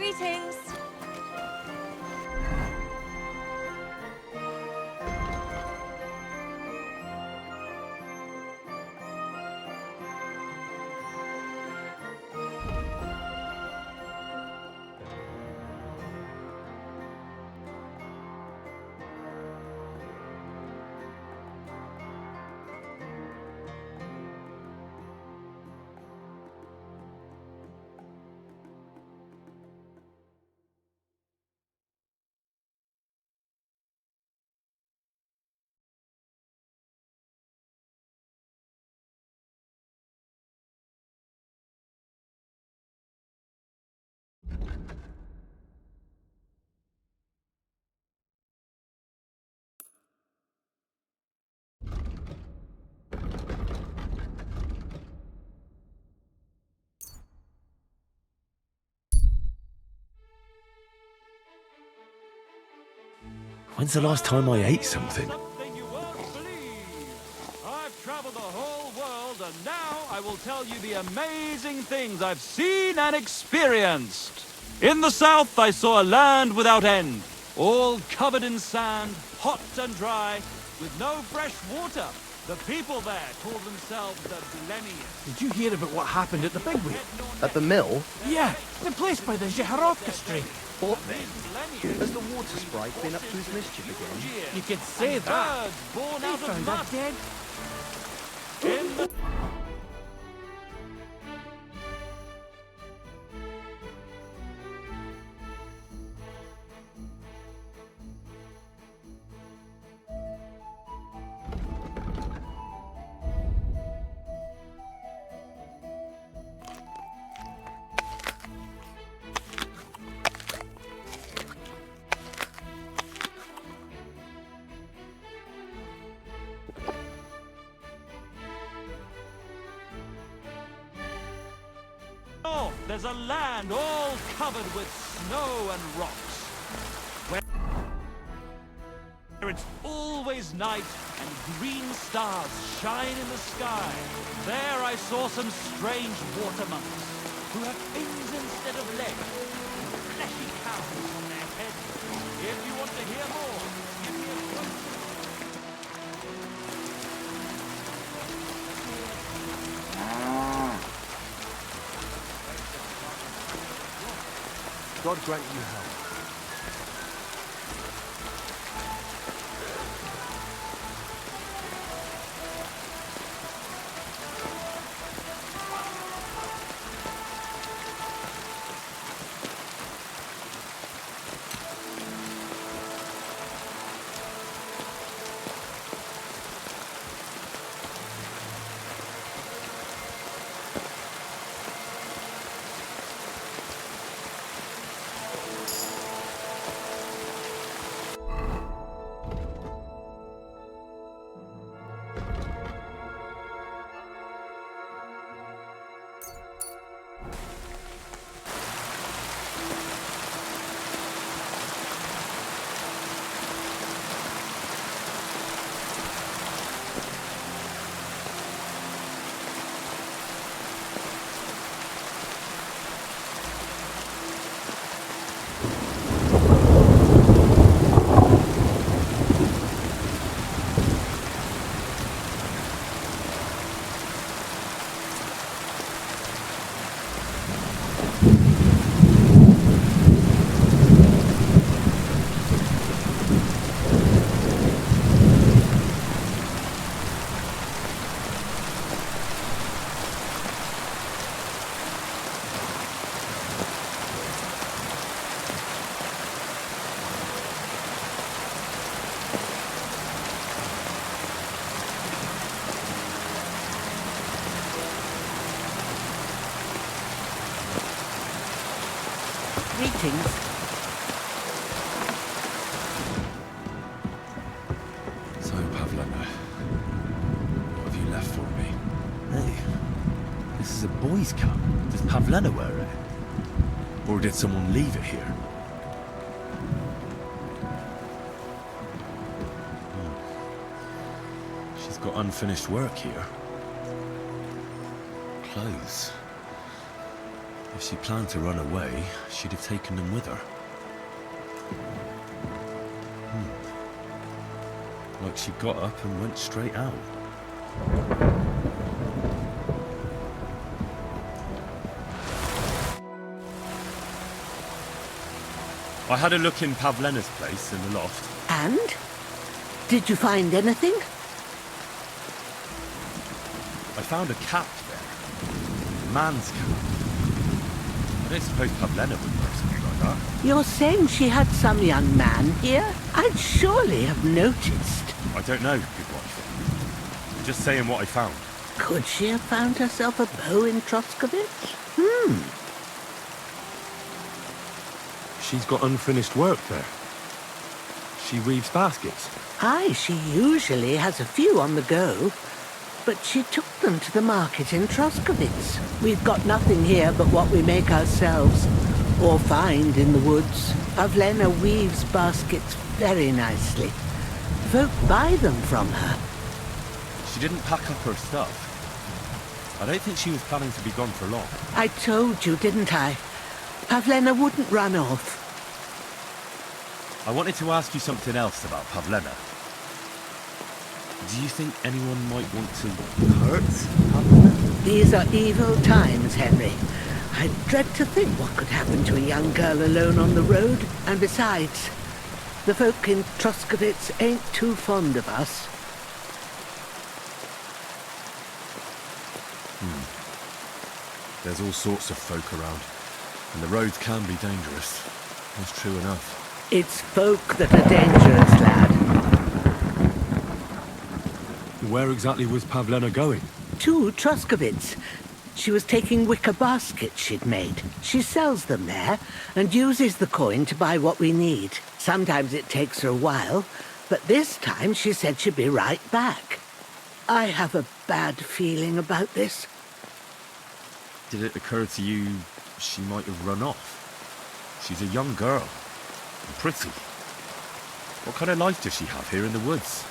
Greetings. When's the last time I ate something? Something you won't believe. I've traveled the whole world, and now I will tell you the amazing things I've seen and experienced. In the south, I saw a land without end, all covered in sand, hot and dry, with no fresh water. The people there call themselves the Deliverance. Did you hear about what happened at the big wheel? At the mill? Yeah, the place by the GeForce street. What then? Has the water sprite been up to his mischief again? You could say that. Birds born They out of found mud. her dead. In the north, there's a land all covered with snow and rocks, where it's always night and green stars shine in the sky. There I saw some strange water monks who have fins instead of legs and fleshy cows on their heads. If you want to hear more, give me a close. God grant you help. Greetings. So, Pavlena, what have you left for me? Hey, this is a boys' cup. Does Pavlena wear it? Or did someone leave it here? She's got unfinished work here. Clothes. If she planned to run away, she'd have taken them with her. Like she got up and went straight out. I had a look in Pavlena's place in the loft. And? Did you find anything? I found a cap there. A man's cap. I don't suppose Pavlena would wear something like that. You're saying she had some young man here? I'd surely have noticed. I don't know, good wife. I'm just saying what I found. Could she have found herself a beau in Troskovitz? She's got unfinished work there. She weaves baskets. Aye, she usually has a few on the go. But she took them to the market in Troskovitz. We've got nothing here but what we make ourselves, or find in the woods. Pavlena weaves baskets very nicely. Folk buy them from her. She didn't pack up her stuff. I don't think she was planning to be gone for long. I told you, didn't I? Pavlena wouldn't run off. I wanted to ask you something else about Pavlena. Do you think anyone might want to hurt Pavlena? These are evil times, Henry. I dread to think what could happen to a young girl alone on the road. And besides, the folk in Troskovitz ain't too fond of us. There's all sorts of folk around, and the roads can be dangerous. That's true enough. It's folk that are dangerous, lad. Where exactly was Pavlena going? To Troskovitz. She was taking wicker baskets she'd made. She sells them there and uses the coin to buy what we need. Sometimes it takes her a while, but this time she said she'd be right back. I have a bad feeling about this. Did it occur to you she might have run off? She's a young girl, and pretty. What kind of life does she have here in the woods?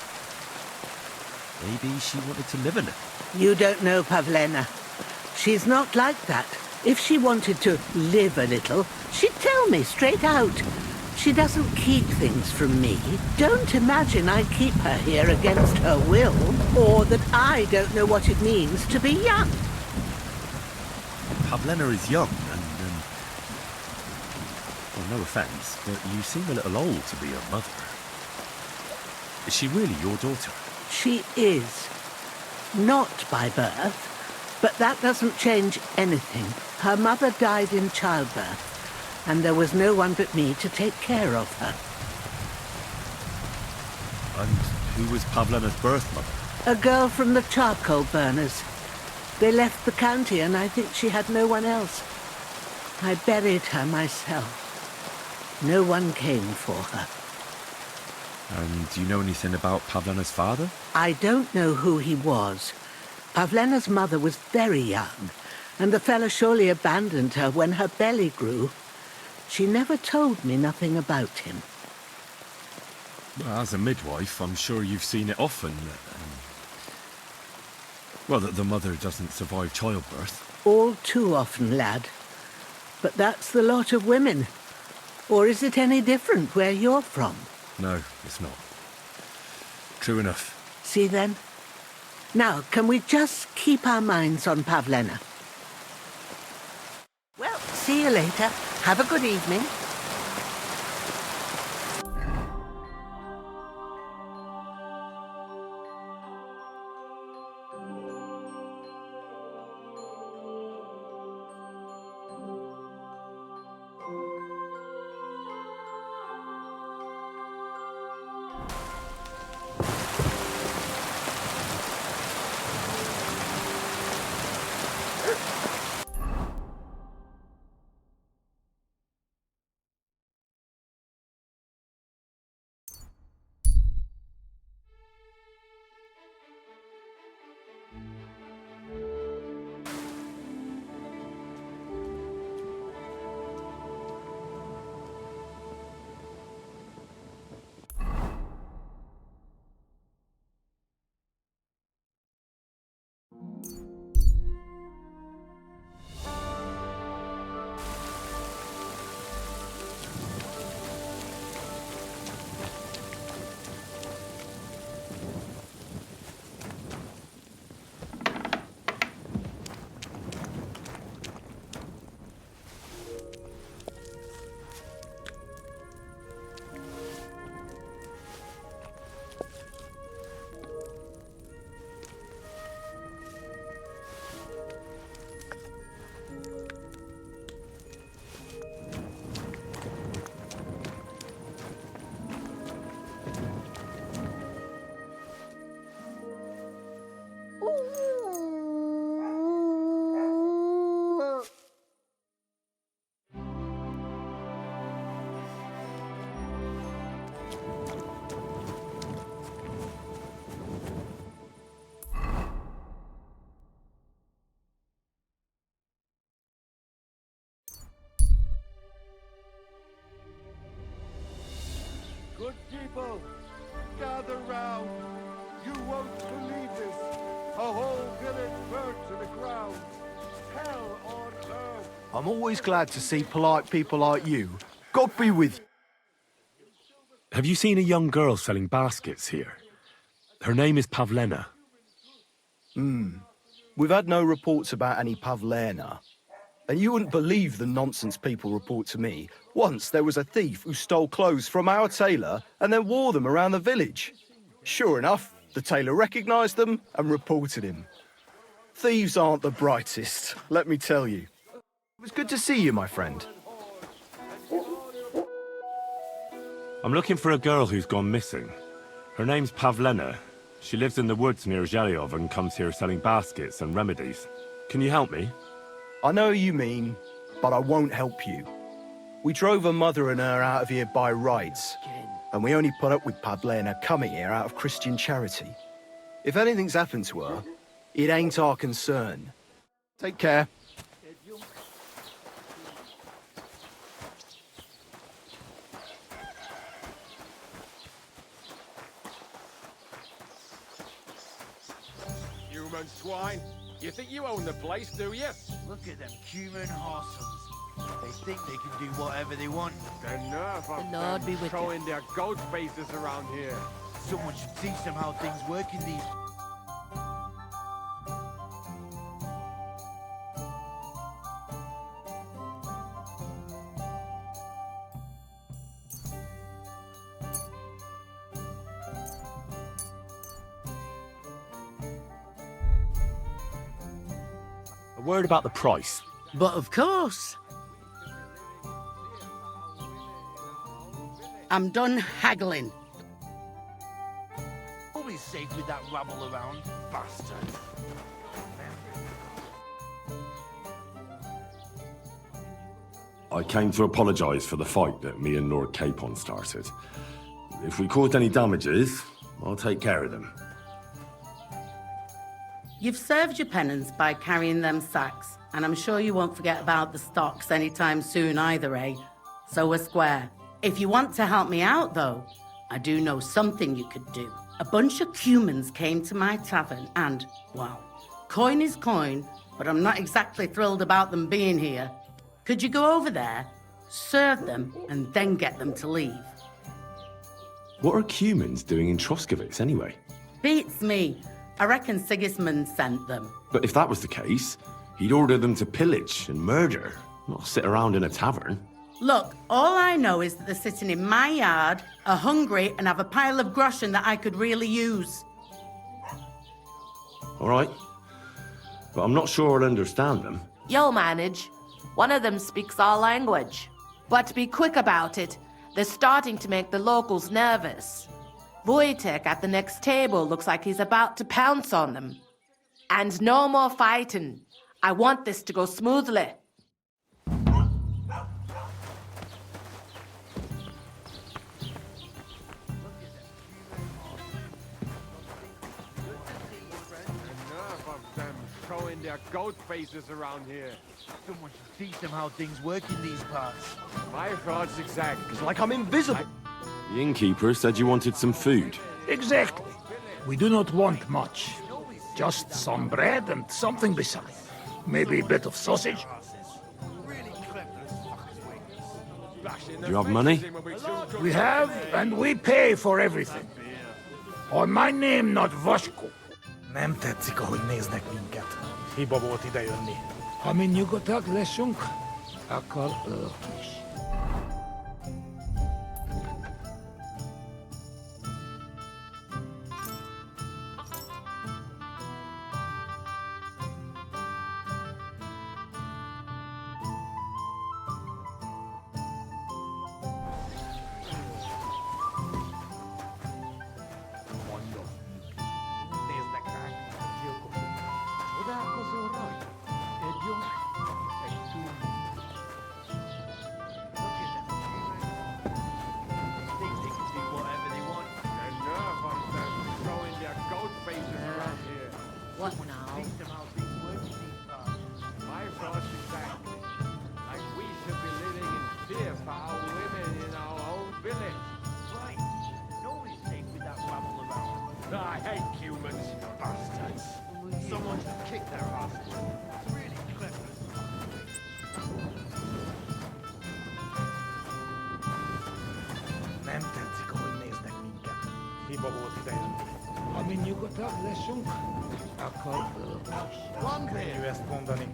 Maybe she wanted to live in it. You don't know Pavlena. She's not like that. If she wanted to live a little, she'd tell me straight out. She doesn't keep things from me. Don't imagine I keep her here against her will, or that I don't know what it means to be young. Pavlena is young, and, well, no offence, but you seem a little old to be a mother. Is she really your daughter? She is. Not by birth, but that doesn't change anything. Her mother died in childbirth, and there was no one but me to take care of her. And who was Pavlena's birth mother? A girl from the charcoal burners. They left the county, and I think she had no one else. I buried her myself. No one came for her. And do you know anything about Pavlena's father? I don't know who he was. Pavlena's mother was very young, and the fella surely abandoned her when her belly grew. She never told me nothing about him. Well, as a midwife, I'm sure you've seen it often. Well, that the mother doesn't survive childbirth. All too often, lad. But that's the lot of women. Or is it any different where you're from? No, it's not. True enough. See then? Now, can we just keep our minds on Pavlena? Well, see you later. Have a good evening. people, gather round. You won't believe this. A whole village burnt to the ground. Hell on earth. I'm always glad to see polite people like you. God be with you. Have you seen a young girl selling baskets here? Her name is Pavlena. We've had no reports about any Pavlena. And you wouldn't believe the nonsense people report to me. Once there was a thief who stole clothes from our tailor and then wore them around the village. Sure enough, the tailor recognised them and reported him. Thieves aren't the brightest, let me tell you. It was good to see you, my friend. I'm looking for a girl who's gone missing. Her name's Pavlena. She lives in the woods near Zhelyov and comes here selling baskets and remedies. Can you help me? I know you mean, but I won't help you. We drove her mother and her out of here by rights, and we only put up with Pavlena coming here out of Christian charity. If anything's happened to her, it ain't our concern. Take care. Human swine. You think you own the place, do you? Look at them human horses. They think they can do whatever they want. The nerve of The Lord them be with you. throwing their goat faces around here. Someone should teach them how things work in these... A word about the price. But of course. I'm done haggling. Always safe with that rabble around, bastard. I came to apologise for the fight that me and Lord Capon started. If we caused any damages, I'll take care of them. You've served your penance by carrying them sacks, and I'm sure you won't forget about the stocks anytime soon either, eh? So we're square. If you want to help me out, though, I do know something you could do. A bunch of humans came to my tavern and, well, coin is coin, but I'm not exactly thrilled about them being here. Could you go over there, serve them, and then get them to leave? What are humans doing in Troskovitz anyway? Beats me. I reckon Sigismund sent them. But if that was the case, he'd order them to pillage and murder, not sit around in a tavern. Look, all I know is that they're sitting in my yard, are hungry, and have a pile of groschen that I could really use. All right. But I'm not sure I'll understand them. You'll manage. One of them speaks our language. But be quick about it. They're starting to make the locals nervous. Wojtek at the next table looks like he's about to pounce on them. And no more fighting. I want this to go smoothly. Throwing their goat faces around here. Someone should teach them how things work in these parts. My thoughts exact. It's like I'm invisible. The innkeeper said you wanted some food. Exactly. We do not want much. Just some bread and something beside. Maybe a bit of sausage. Do you have money? We have, and we pay for everything. On my name, not Vasko. Nem tetszik, ahogy néznek minket. Hiba volt idejönni. Ha mi nyugodtak leszünk, akkor ők is. Néznek ránk, gyilkosok. Csodálkozol rajta? Egy jó, egy túl. hiba volt ideje. Ami nyugodtabb leszünk, akkor Könnyű ezt mondani.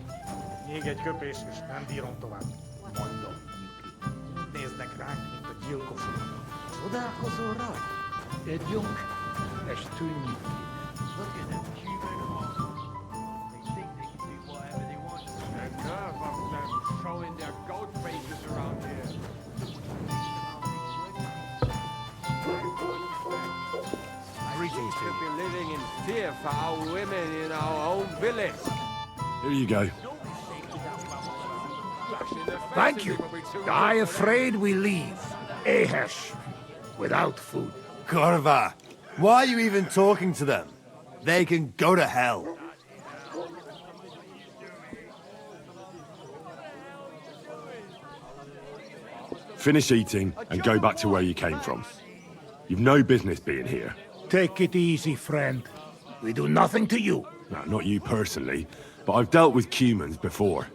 Még egy köpés, és nem bírom tovább. Mondom. Úgy néznek ránk, mint a gyilkosok. csodálkozol rá? Együnk, és tűnjünk. Look at them human horses. They think they can do whatever they want. The nerve of them showing their goat faces around here. We seem to be living in fear for our women in our own village. Here you go. Thank you. I afraid we leave. Ahesh, without food. Corva, why are you even talking to them? They can go to hell. Finish eating and go back to where you came from. You've no business being here. Take it easy, friend. We do nothing to you. No, not you personally, but I've dealt with humans before.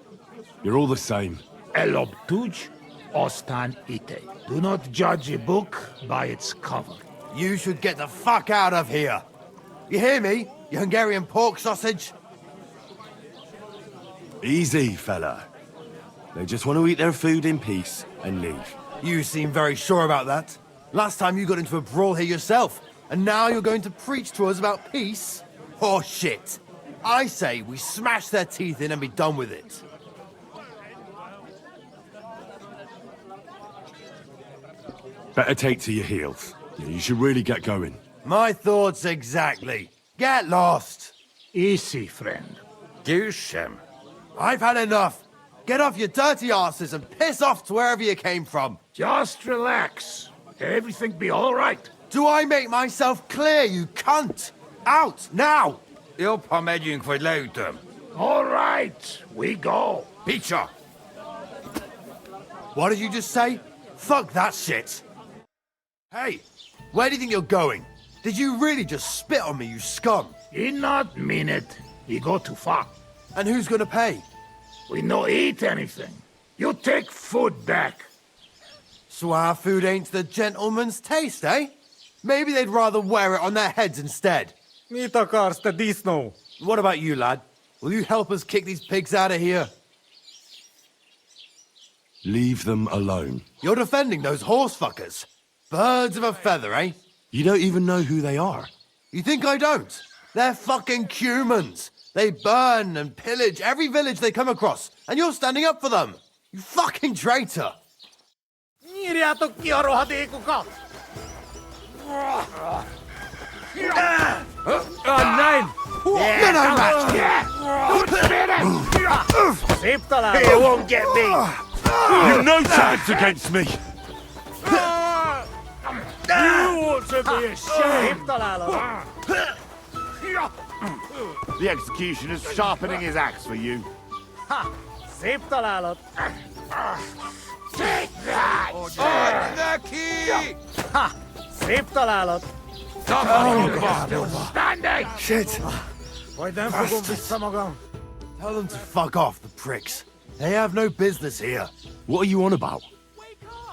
You're all the same. Elob tuj, ostan ite. Do not judge a book by its cover. You should get the fuck out of here. You hear me, you Hungarian pork sausage? Easy, fella. They just want to eat their food in peace and leave. You seem very sure about that. Last time you got into a brawl here yourself, and now you're going to preach to us about peace? Oh shit. I say we smash their teeth in and be done with it. Better take to your heels. You should really get going. My thoughts exactly. Get lost. Easy, friend. Douche. I've had enough. Get off your dirty asses and piss off to wherever you came from. Just relax. Everything be all right. Do I make myself clear, you cunt? Out, now! You're pomaging for later. All right, we go. Picture! What did you just say? Fuck that shit! Hey, where do you think you're going? Did you really just spit on me, you scum? He not mean it. He go too far. And who's gonna pay? We no eat anything. You take food back. So our food ain't the gentleman's taste, eh? Maybe they'd rather wear it on their heads instead. Mit akarsz, te disznó? What about you, lad? Will you help us kick these pigs out of here? Leave them alone. You're defending those horse fuckers. Birds of a feather, eh? You don't even know who they are. You think I don't? They're fucking humans. They burn and pillage every village they come across, and you're standing up for them. You fucking traitor. Nyírjátok ki a rohadékokat! Nein! You're no match! Szép találat! You won't get me! You've no chance against me! You ought to be ashamed. Szép találat! The executioner's sharpening his axe for you. Ha! Szép találat! Take that! Lucky! Ha! Szép találat! Standing! Shit. Majd nem fogom vissza magam. Tell them to fuck off, the pricks. They have no business here. What are you on about?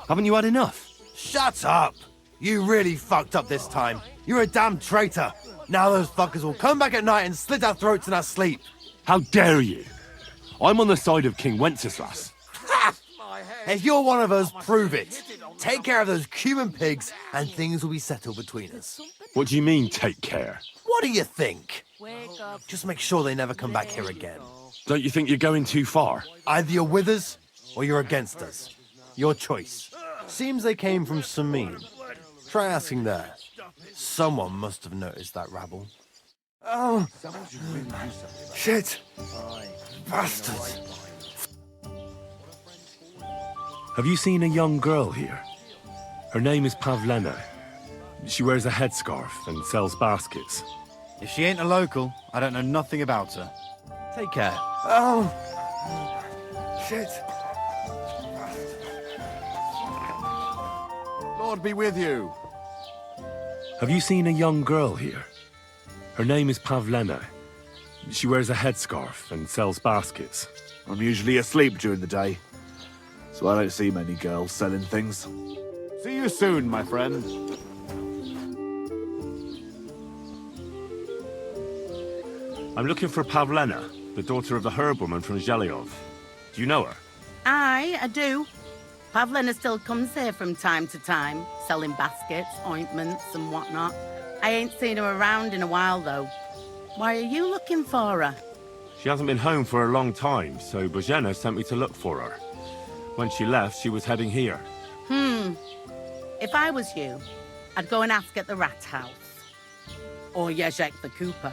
Haven't you had enough? Shut up! You really fucked up this time. You're a damn traitor. Now those fuckers will come back at night and slit our throats in our sleep. How dare you? I'm on the side of King Wenceslas. If you're one of us, prove it. Take care of those Cuban pigs, and things will be settled between us. What do you mean, take care? What do you think? Just make sure they never come back here again. Don't you think you're going too far? Either you're with us, or you're against us. Your choice. Seems they came from Samin. Try asking there. Someone must have noticed that rabble. Oh, shit. Bastards. Have you seen a young girl here? Her name is Pavlena. She wears a headscarf and sells baskets. If she ain't a local, I don't know nothing about her. Take care. Oh, shit. Lord be with you. Have you seen a young girl here? Her name is Pavlena. She wears a headscarf and sells baskets. I'm usually asleep during the day, so I don't see many girls selling things. See you soon, my friend. I'm looking for Pavlena, the daughter of the herb-woman from Zhelyov. Do you know her? Aye, I do. Pavlena still comes here from time to time, selling baskets, ointments, and whatnot. I ain't seen her around in a while, though. Why are you looking for her? She hasn't been home for a long time, so Bozhena sent me to look for her. When she left, she was heading here. If I was you, I'd go and ask at the rat house. Or Yezhek the Cooper.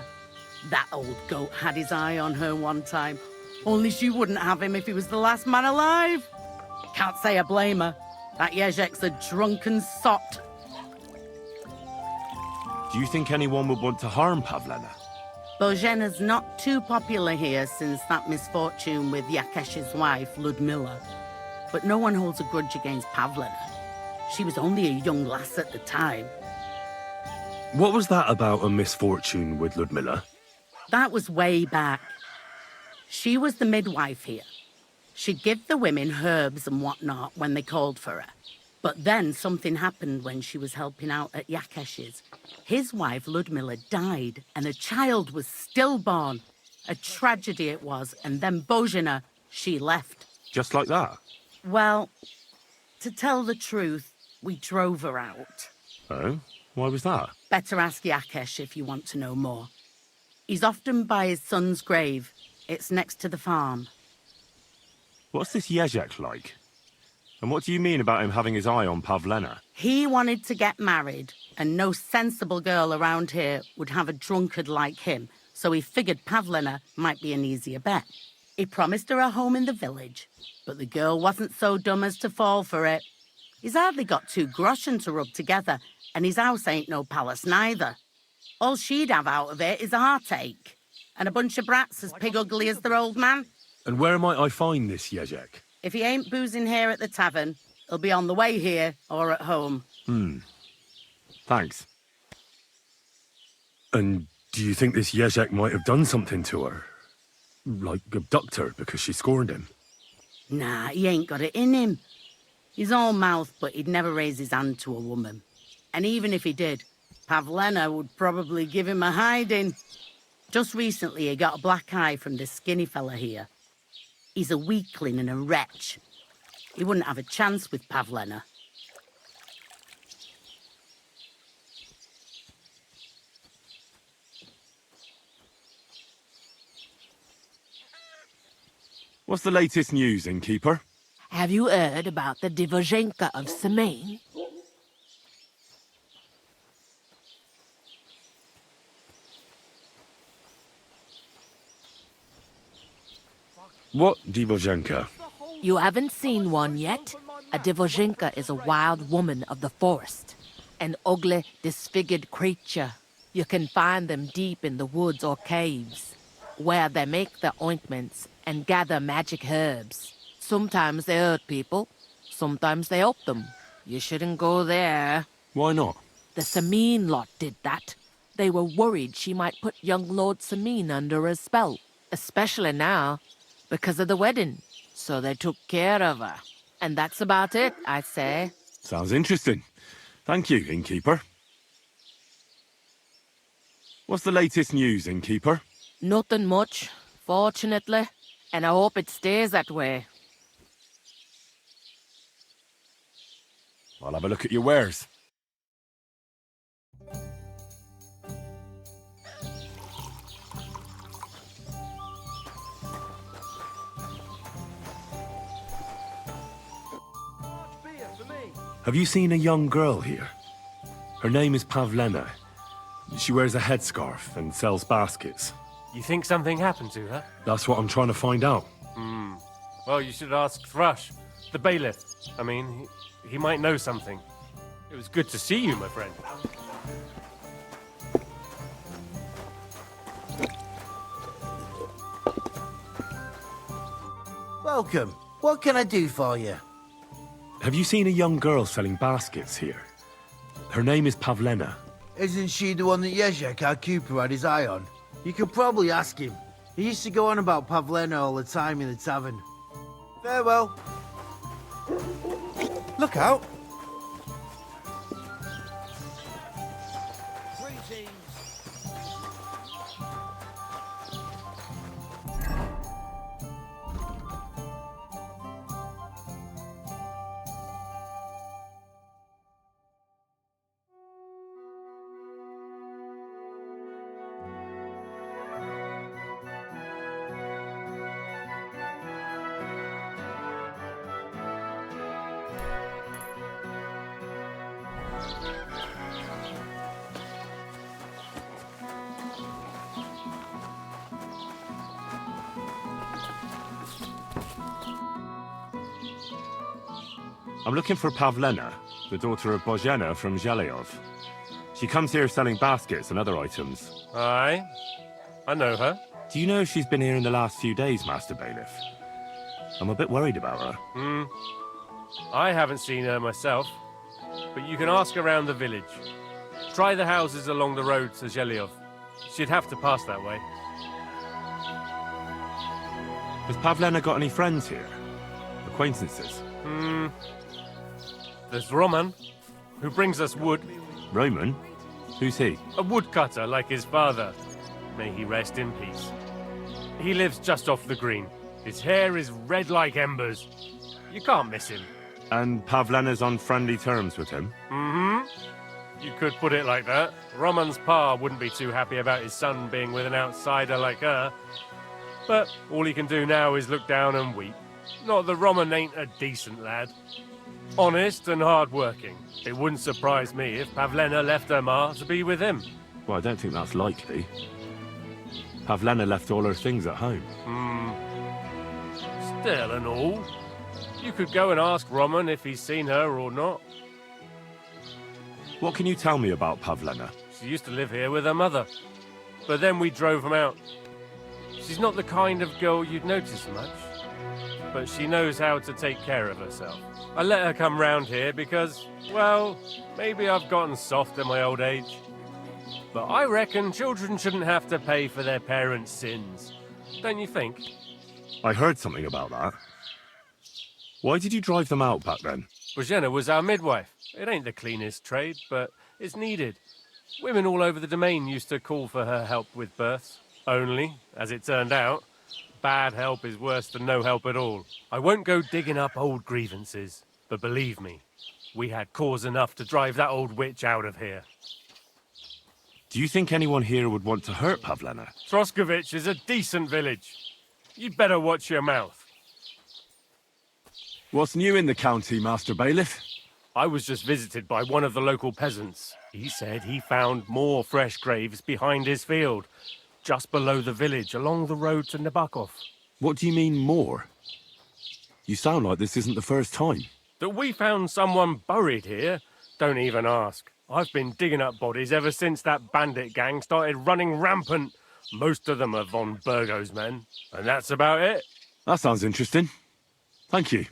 That old goat had his eye on her one time. Only she wouldn't have him if he was the last man alive. Can't say I blame her. That Yezhek's a drunken sot. Do you think anyone would want to harm Pavlena? Bozhena's not too popular here since that misfortune with Yakesh's wife, Ludmilla. But no one holds a grudge against Pavlena. She was only a young lass at the time. What was that about a misfortune with Ludmilla? That was way back. She was the midwife here. She'd give the women herbs and whatnot when they called for her. But then something happened when she was helping out at Yakesh's. His wife, Ludmilla, died, and a child was stillborn. A tragedy it was, and then Bozhena, she left. Just like that? Well, to tell the truth, we drove her out. Oh? Why was that? Better ask Yakesh if you want to know more. He's often by his son's grave. It's next to the farm. What's this Yezhek like? And what do you mean about him having his eye on Pavlena? He wanted to get married, and no sensible girl around here would have a drunkard like him, so he figured Pavlena might be an easier bet. He promised her a home in the village, but the girl wasn't so dumb as to fall for it. He's hardly got 2 groschen to rub together, and his house ain't no palace neither. All she'd have out of it is a heartache, and a bunch of brats as pig ugly as their old man. And where might I find this Yezhek? If he ain't boozing here at the tavern, he'll be on the way here or at home. Thanks. And do you think this Yezhek might have done something to her? Like abduct her because she scorned him? Nah, he ain't got it in him. He's all mouth, but he'd never raise his hand to a woman. And even if he did, Pavlena would probably give him a hiding. Just recently, he got a black eye from this skinny fella here. He's a weakling and a wretch. He wouldn't have a chance with Pavlena. What's the latest news, innkeeper? Have you heard about the Divozhenka of Semain? What Divozhenka? You haven't seen one yet? A Divozhenka is a wild woman of the forest. An ugly, disfigured creature. You can find them deep in the woods or caves, where they make their ointments and gather magic herbs. Sometimes they hurt people, sometimes they help them. You shouldn't go there. Why not? The Semain lot did that. They were worried she might put young Lord Semain under a spell, especially now, because of the wedding. So they took care of her. And that's about it, I'd say. Sounds interesting. Thank you, innkeeper. What's the latest news, innkeeper? Nothing much, fortunately. And I hope it stays that way. I'll have a look at your wares. Have you seen a young girl here? Her name is Pavlena. She wears a headscarf and sells baskets. You think something happened to her? That's what I'm trying to find out. Well, you should ask Thrush, the bailiff. I mean, he might know something. It was good to see you, my friend. Welcome. What can I do for you? Have you seen a young girl selling baskets here? Her name is Pavlena. Isn't she the one that Yezhek, our Cooper, had his eye on? You could probably ask him. He used to go on about Pavlena all the time in the tavern. Farewell. Look out! I'm looking for Pavlena, the daughter of Bozhena from Zhelyov. She comes here selling baskets and other items. Aye, I know her. Do you know if she's been here in the last few days, Master Bailiff? I'm a bit worried about her. I haven't seen her myself, but you can ask around the village. Try the houses along the road to Zhelyov. She'd have to pass that way. Has Pavlena got any friends here? Acquaintances? There's Roman, who brings us wood. Roman? Who's he? A woodcutter like his father. May he rest in peace. He lives just off the green. His hair is red like embers. You can't miss him. And Pavlena's on friendly terms with him? You could put it like that. Roman's pa wouldn't be too happy about his son being with an outsider like her. But all he can do now is look down and weep. Not that Roman ain't a decent lad. Honest and hard-working. It wouldn't surprise me if Pavlena left her ma to be with him. Well, I don't think that's likely. Pavlena left all her things at home. Still and all. You could go and ask Roman if he's seen her or not. What can you tell me about Pavlena? She used to live here with her mother. But then we drove them out. She's not the kind of girl you'd notice much. But she knows how to take care of herself. I let her come round here because, well, maybe I've gotten soft in my old age. But I reckon children shouldn't have to pay for their parents' sins. Don't you think? I heard something about that. Why did you drive them out back then? Bozhena was our midwife. It ain't the cleanest trade, but it's needed. Women all over the domain used to call for her help with births. Only, as it turned out, bad help is worse than no help at all. I won't go digging up old grievances, but believe me, we had cause enough to drive that old witch out of here. Do you think anyone here would want to hurt Pavlena? Troskovich is a decent village. You'd better watch your mouth. What's new in the county, Master Bailiff? I was just visited by one of the local peasants. He said he found more fresh graves behind his field, just below the village, along the road to Nabokov. What do you mean, more? You sound like this isn't the first time. That we found someone buried here? Don't even ask. I've been digging up bodies ever since that bandit gang started running rampant. Most of them are von Burgo's men, and that's about it. That sounds interesting. Thank you.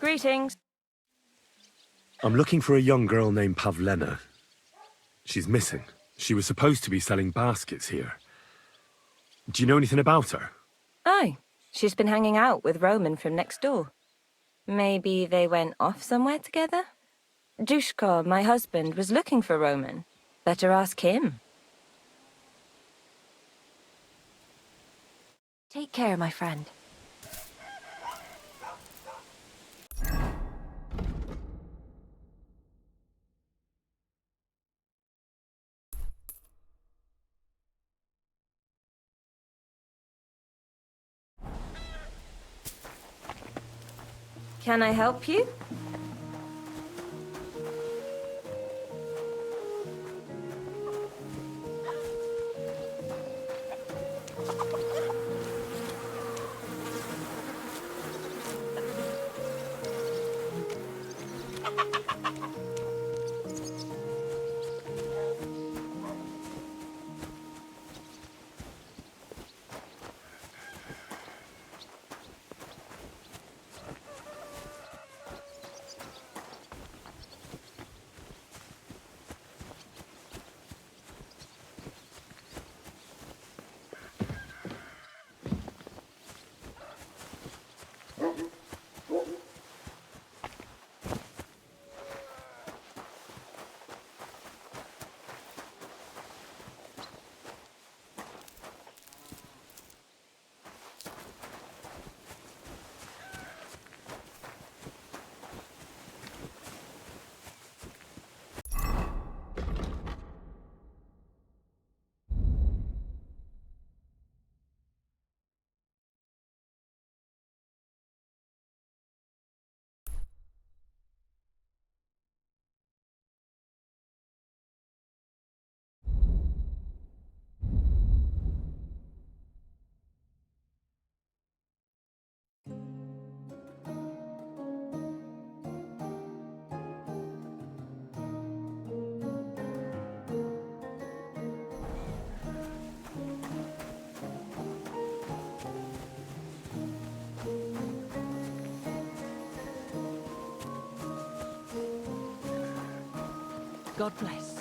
Greetings. I'm looking for a young girl named Pavlena. She's missing. She was supposed to be selling baskets here. Do you know anything about her? Aye, she's been hanging out with Roman from next door. Maybe they went off somewhere together? Dushko, my husband, was looking for Roman. Better ask him. Take care, my friend. Can I help you? God bless.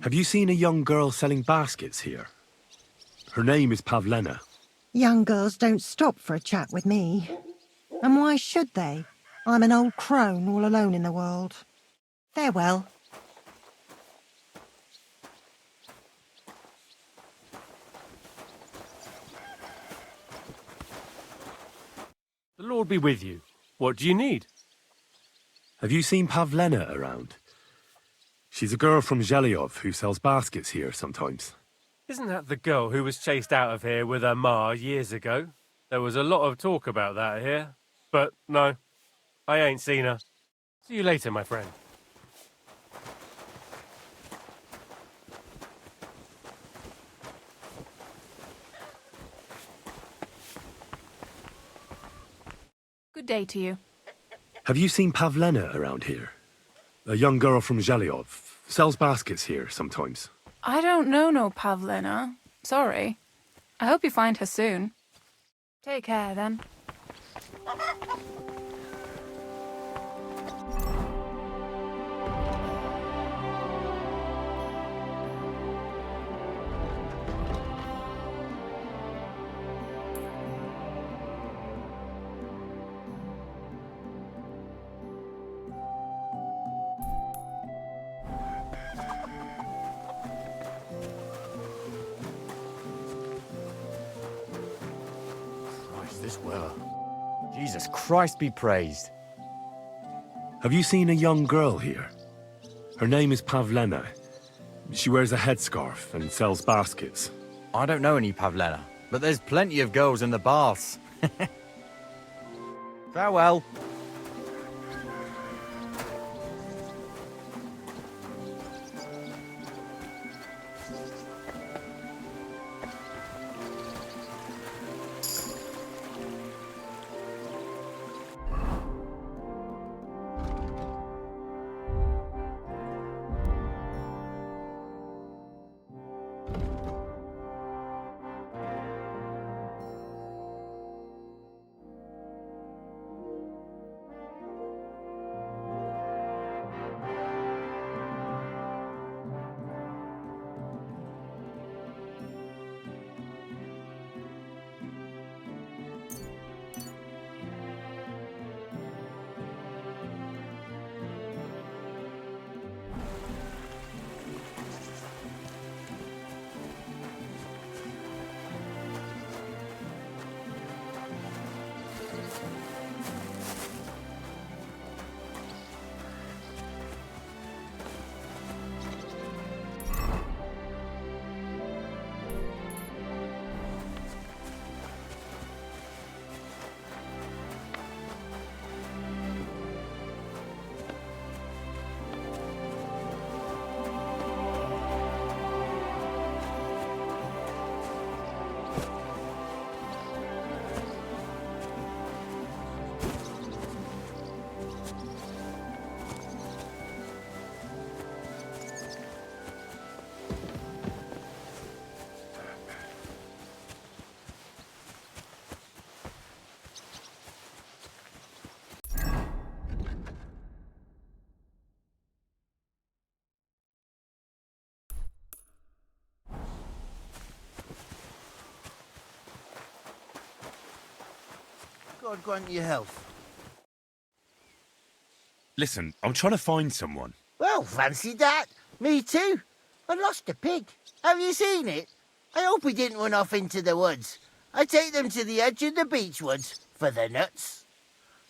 Have you seen a young girl selling baskets here? Her name is Pavlena. Young girls don't stop for a chat with me. And why should they? I'm an old crone all alone in the world. Farewell. The Lord be with you. What do you need? Have you seen Pavlena around? She's a girl from Zhelyov who sells baskets here sometimes. Isn't that the girl who was chased out of here with her ma years ago? There was a lot of talk about that here. But no, I ain't seen her. See you later, my friend. Good day to you. Have you seen Pavlena around here? A young girl from Zhelyov. Sells baskets here sometimes. I don't know no Pavlena. Sorry. I hope you find her soon. Take care, then. This weather. Jesus Christ be praised. Have you seen a young girl here? Her name is Pavlena. She wears a headscarf and sells baskets. I don't know any Pavlena, but there's plenty of girls in the baths. Farewell. God grant you health. Listen, I'm trying to find someone. Well, fancy that. Me too. I lost a pig. Have you seen it? I hope he didn't run off into the woods. I take them to the edge of the beech woods for the nuts.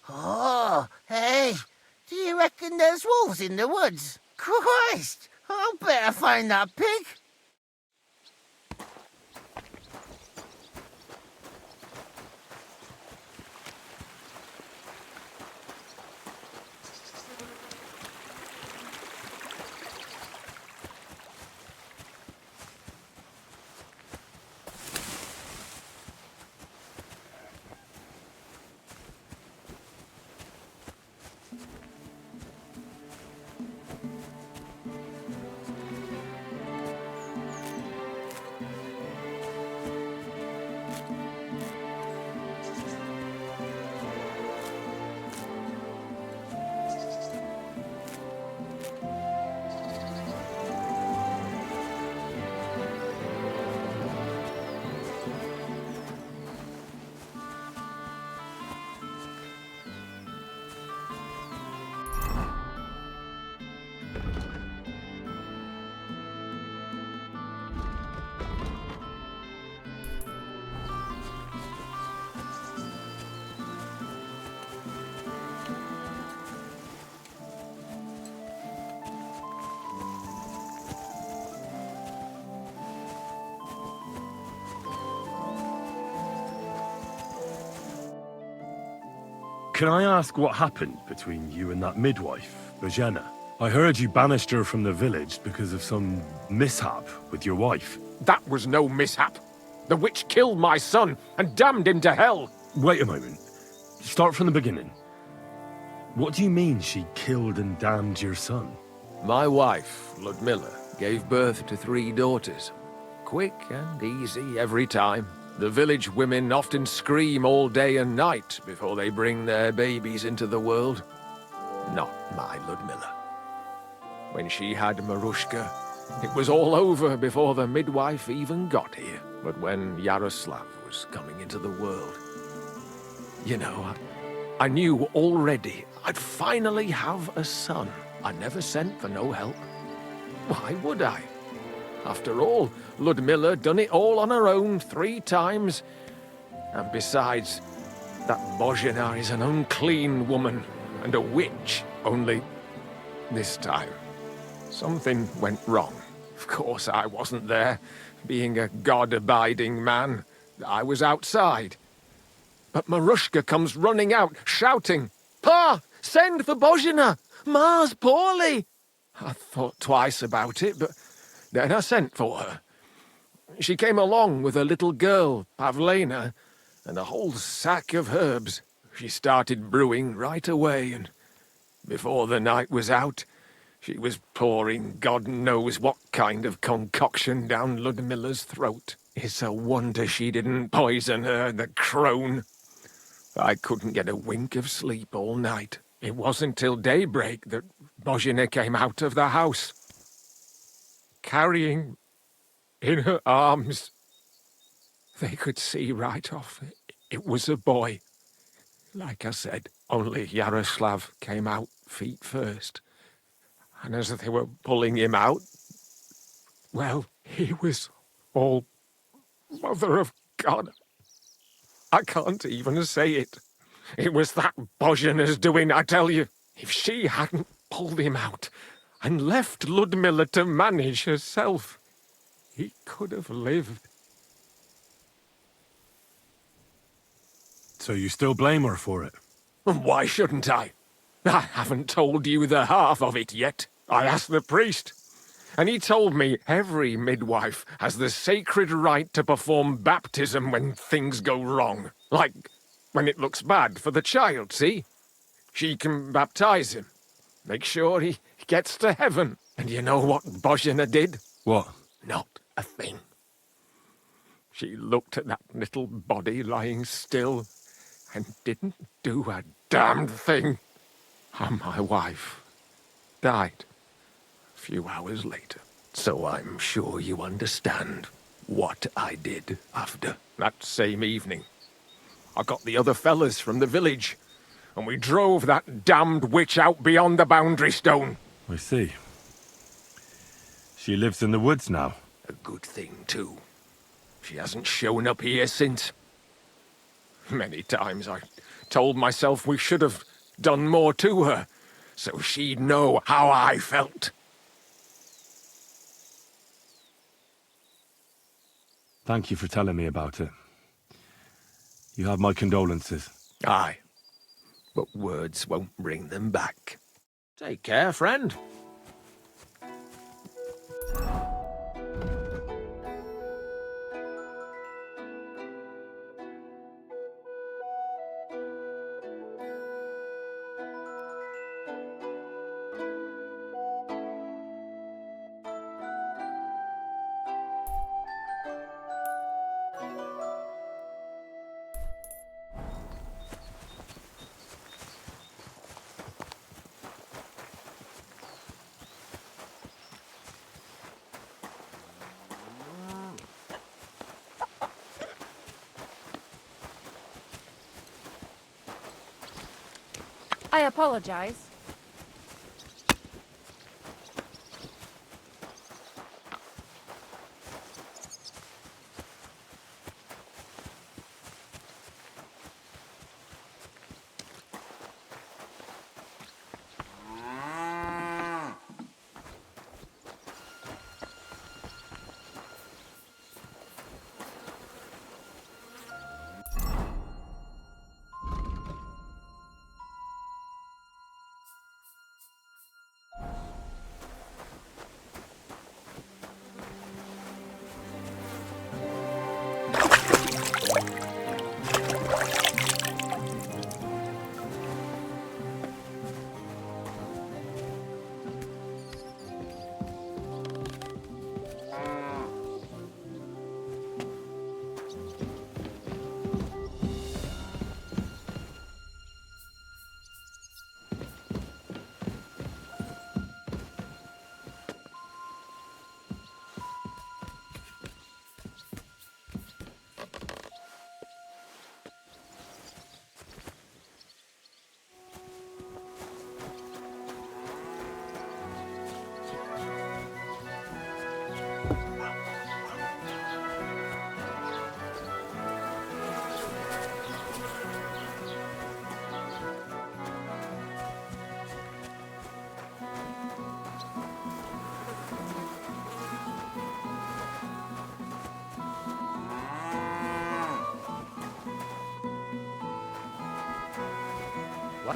Oh, hey, do you reckon there's wolves in the woods? Christ, I'll better find that pig. Can I ask what happened between you and that midwife, Bojana? I heard you banished her from the village because of some mishap with your wife. That was no mishap. The witch killed my son and damned him to hell. Wait a moment. Start from the beginning. What do you mean she killed and damned your son? My wife, Ludmilla, gave birth to 3 daughters. Quick and easy every time. The village women often scream all day and night before they bring their babies into the world. Not my Ludmilla. When she had Marushka, it was all over before the midwife even got here. But when Yaroslav was coming into the world, you know, I knew already I'd finally have a son. I never sent for no help. Why would I? After all, Ludmilla done it all on her own 3 times. And besides, that Bozhina is an unclean woman and a witch. Only this time, something went wrong. Of course, I wasn't there. Being a God-abiding man, I was outside. But Marushka comes running out, shouting, "Pa, send for Bozhina! Ma's poorly!" I thought twice about it, but then I sent for her. She came along with a little girl, Pavlena, and a whole sack of herbs. She started brewing right away, and before the night was out, she was pouring God knows what kind of concoction down Ludmilla's throat. It's a wonder she didn't poison her, the crone. I couldn't get a wink of sleep all night. It wasn't till daybreak that Bozhina came out of the house, carrying in her arms. They could see right off it was a boy. Like I said, only Yaroslav came out feet first. And as they were pulling him out, well, he was all Mother of God. I can't even say it. It was that Bozhina's doing, I tell you. If she hadn't pulled him out and left Ludmilla to manage herself, he could have lived. So you still blame her for it? Why shouldn't I? I haven't told you the half of it yet. I asked the priest, and he told me every midwife has the sacred right to perform baptism when things go wrong. Like when it looks bad for the child, see? She can baptize him, make sure he gets to heaven. And you know what Bozhina did? What? Not a thing. She looked at that little body lying still and didn't do a damned thing. And my wife died a few hours later. So I'm sure you understand what I did after. That same evening, I got the other fellas from the village, and we drove that damned witch out beyond the boundary stone. I see. She lives in the woods now. A good thing, too. She hasn't shown up here since. Many times I told myself we should have done more to her, so she'd know how I felt. Thank you for telling me about it. You have my condolences. Aye, but words won't bring them back. Take care, friend. I apologize.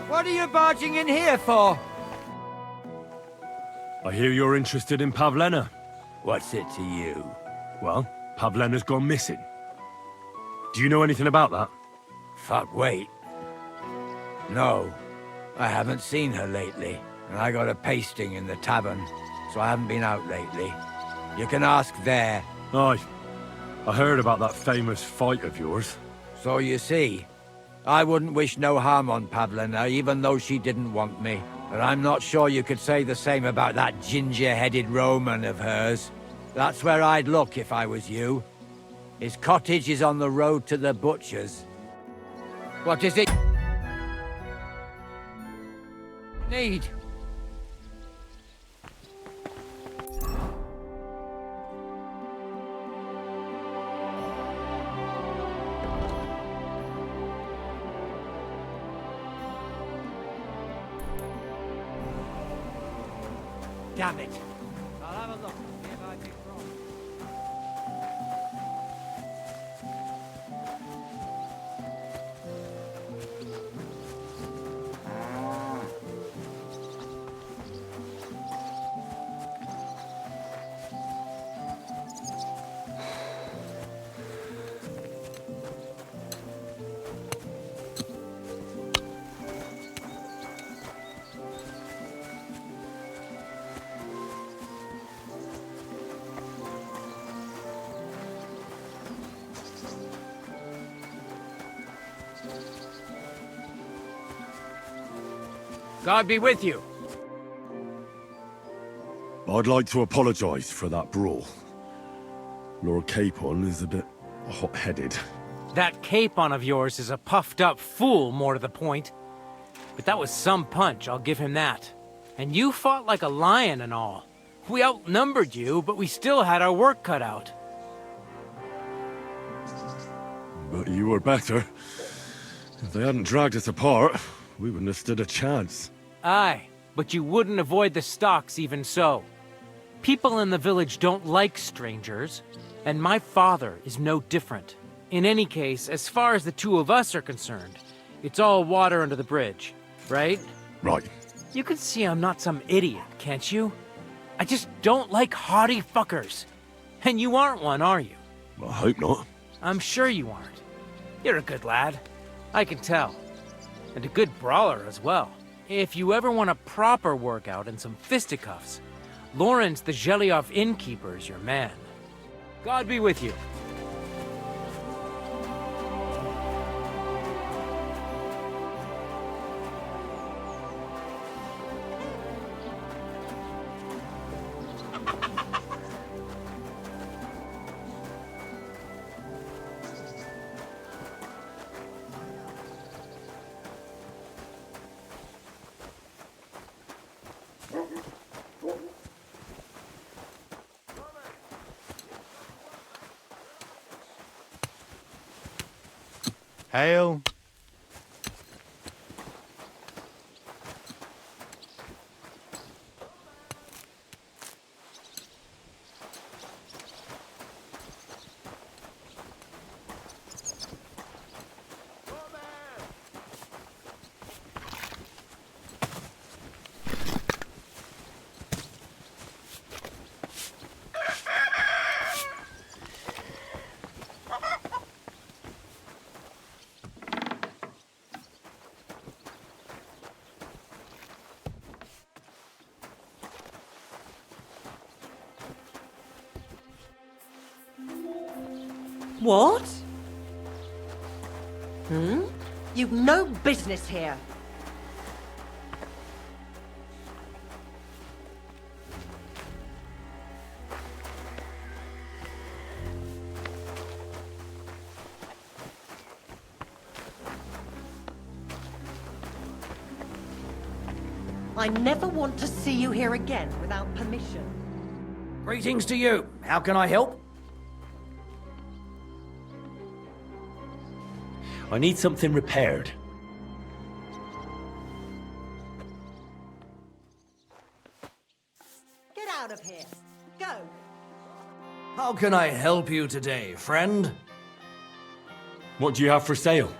What are you barging in here for? I hear you're interested in Pavlena. What's it to you? Well, Pavlena's gone missing. Do you know anything about that? Fuck, wait. No, I haven't seen her lately, and I got a pasting in the tavern, so I haven't been out lately. You can ask there. Aye. I heard about that famous fight of yours. So you see, I wouldn't wish no harm on Pavlena, even though she didn't want me. But I'm not sure you could say the same about that ginger-headed Roman of hers. That's where I'd look if I was you. His cottage is on the road to the butcher's. What is it? Need? Damn it. I'll have a look and see if I've been wrong. God be with you. I'd like to apologise for that brawl. Lord Capon is a bit hot-headed. That Capon of yours is a puffed-up fool, more to the point. But that was some punch, I'll give him that. And you fought like a lion and all. We outnumbered you, but we still had our work cut out. But you were better. If they hadn't dragged us apart, we wouldn't have stood a chance. Aye, but you wouldn't avoid the stocks even so. People in the village don't like strangers, and my father is no different. In any case, as far as the two of us are concerned, it's all water under the bridge, right? Right. You can see I'm not some idiot, can't you? I just don't like haughty fuckers. And you aren't one, are you? I hope not. I'm sure you aren't. You're a good lad. I can tell. And a good brawler as well. If you ever want a proper workout and some fisticuffs, Lawrence the Zhelyov innkeeper is your man. God be with you. Hail. What? You've no business here. I never want to see you here again without permission. Greetings to you. How can I help? I need something repaired. Get out of here. Go. How can I help you today, friend? What do you have for sale?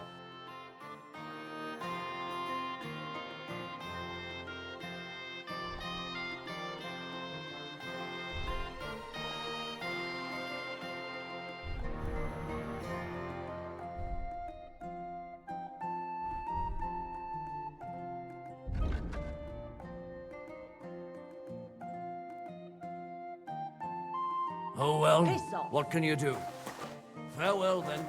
Oh well, Piss off. what can you do? Farewell then.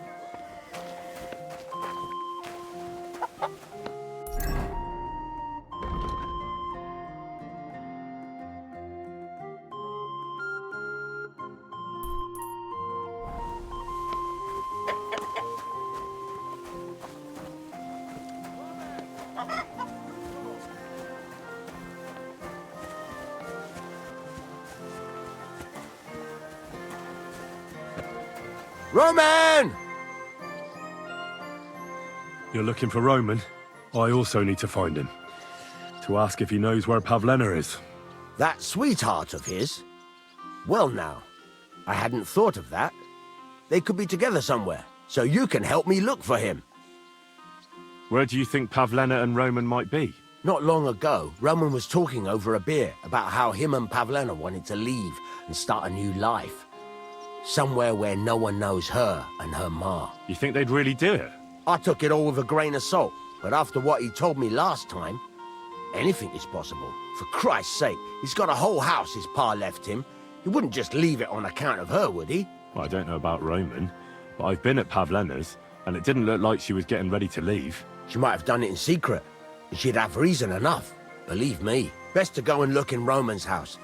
Roman! You're looking for Roman? I also need to find him. To ask if he knows where Pavlena is. That sweetheart of his? Well now, I hadn't thought of that. They could be together somewhere, so you can help me look for him. Where do you think Pavlena and Roman might be? Not long ago, Roman was talking over a beer about how him and Pavlena wanted to leave and start a new life. Somewhere where no one knows her and her ma. You think they'd really do it? I took it all with a grain of salt, but after what he told me last time, anything is possible. For Christ's sake, he's got a whole house his pa left him. He wouldn't just leave it on account of her, would he? Well, I don't know about Roman, but I've been at Pavlena's, and it didn't look like she was getting ready to leave. She might have done it in secret, and she'd have reason enough. Believe me. Best to go and look in Roman's house.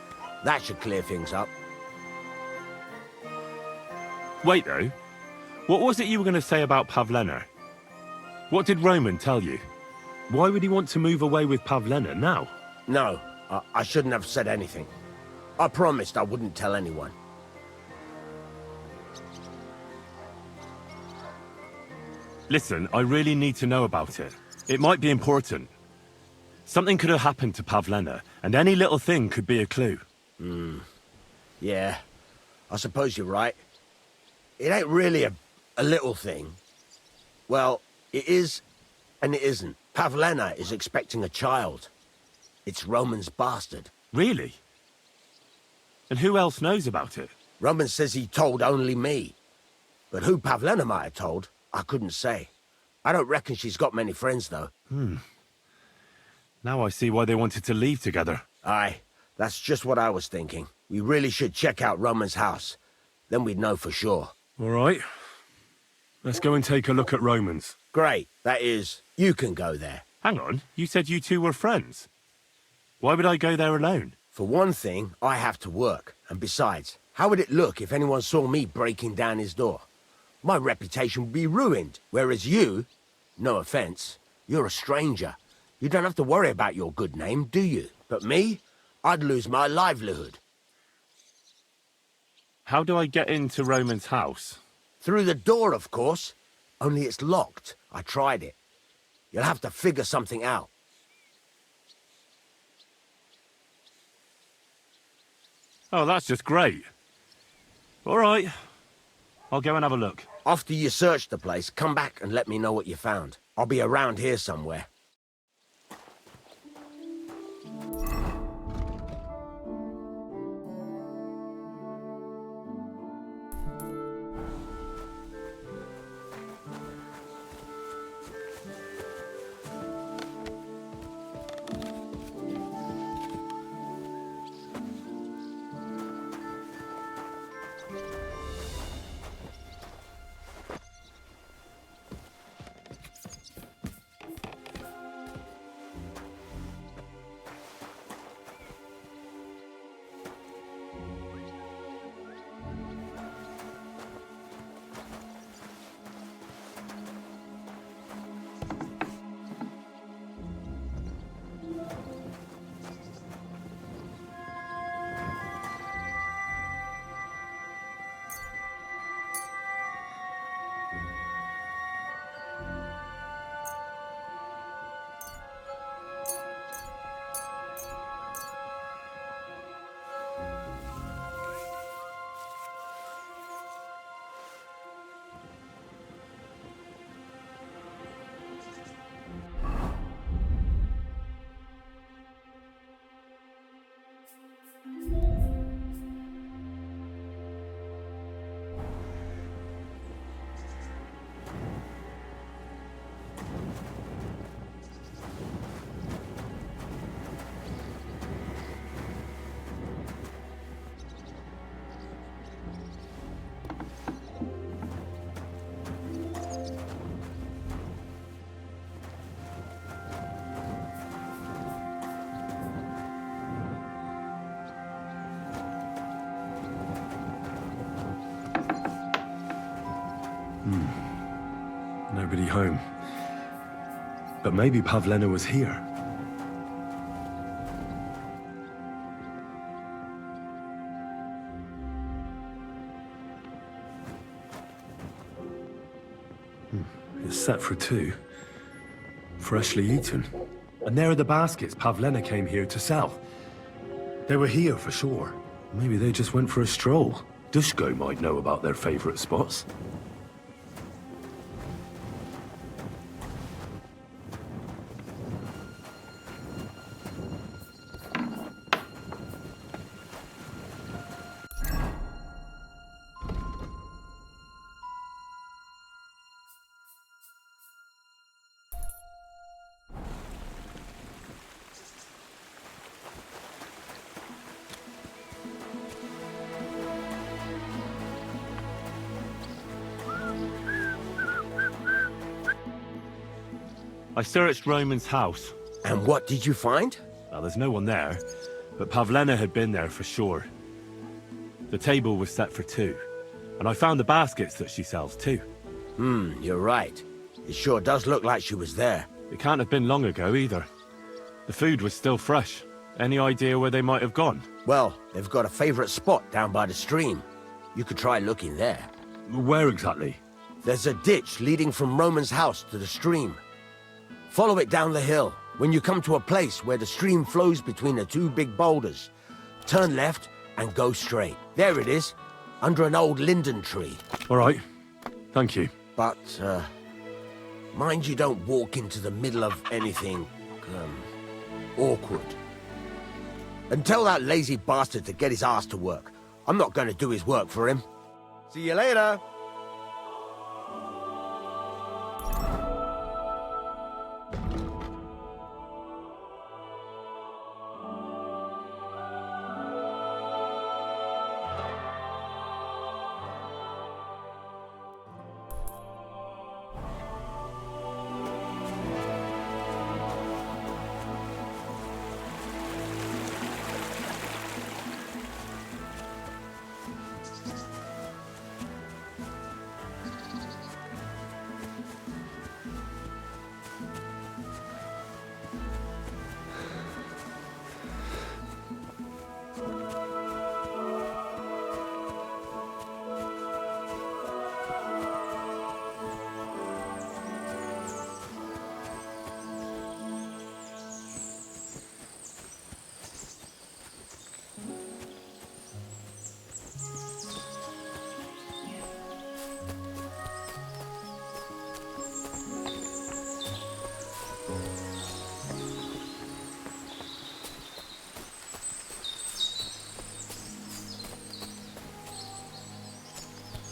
That should clear things up. Wait, though. What was it you were going to say about Pavlena? What did Roman tell you? Why would he want to move away with Pavlena now? No, I shouldn't have said anything. I promised I wouldn't tell anyone. Listen, I really need to know about it. It might be important. Something could have happened to Pavlena, and any little thing could be a clue. Yeah, I suppose you're right. It ain't really a little thing. Well, it is and it isn't. Pavlena is expecting a child. It's Roman's bastard. Really? And who else knows about it? Roman says he told only me. But who Pavlena might have told, I couldn't say. I don't reckon she's got many friends, though. Now I see why they wanted to leave together. Aye, that's just what I was thinking. We really should check out Roman's house. Then we'd know for sure. All right. Let's go and take a look at Roman's. Great. That is, you can go there. Hang on, you said you two were friends. Why would I go there alone? For one thing, I have to work. And besides, how would it look if anyone saw me breaking down his door? My reputation would be ruined. Whereas you, no offense, you're a stranger. You don't have to worry about your good name, do you? But me, I'd lose my livelihood. How do I get into Roman's house? Through the door, of course. Only it's locked. I tried it. You'll have to figure something out. Oh, that's just great. All right. I'll go and have a look. After you search the place, come back and let me know what you found. I'll be around here somewhere. Nobody home. But maybe Pavlena was here. It's set for 2. Freshly eaten. And there are the baskets Pavlena came here to sell. They were here for sure. Maybe they just went for a stroll. Dushko might know about their favorite spots. I searched Roman's house. And what did you find? Well, there's no one there, but Pavlena had been there for sure. The table was set for 2, and I found the baskets that she sells too. You're right. It sure does look like she was there. It can't have been long ago either. The food was still fresh. Any idea where they might have gone? Well, they've got a favorite spot down by the stream. You could try looking there. Where exactly? There's a ditch leading from Roman's house to the stream. Follow it down the hill. When you come to a place where the stream flows between the 2 big boulders, turn left and go straight. There it is, under an old linden tree. All right. Thank you. But, mind you don't walk into the middle of anything, awkward. And tell that lazy bastard to get his ass to work. I'm not going to do his work for him. See you later.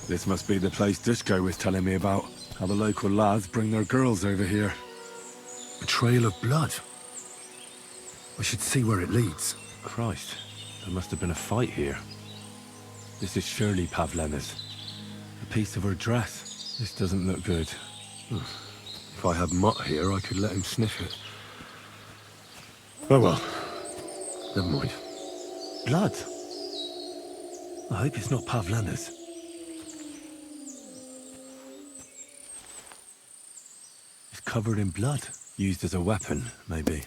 This must be the place Dushko was telling me about. How the local lads bring their girls over here. A trail of blood. I should see where it leads. Christ, there must have been a fight here. This is surely Pavlena's. A piece of her dress. This doesn't look good. If I had Mutt here, I could let him sniff it. Oh well. Never mind. Blood. I hope it's not Pavlena's. It's covered in blood. Used as a weapon, maybe.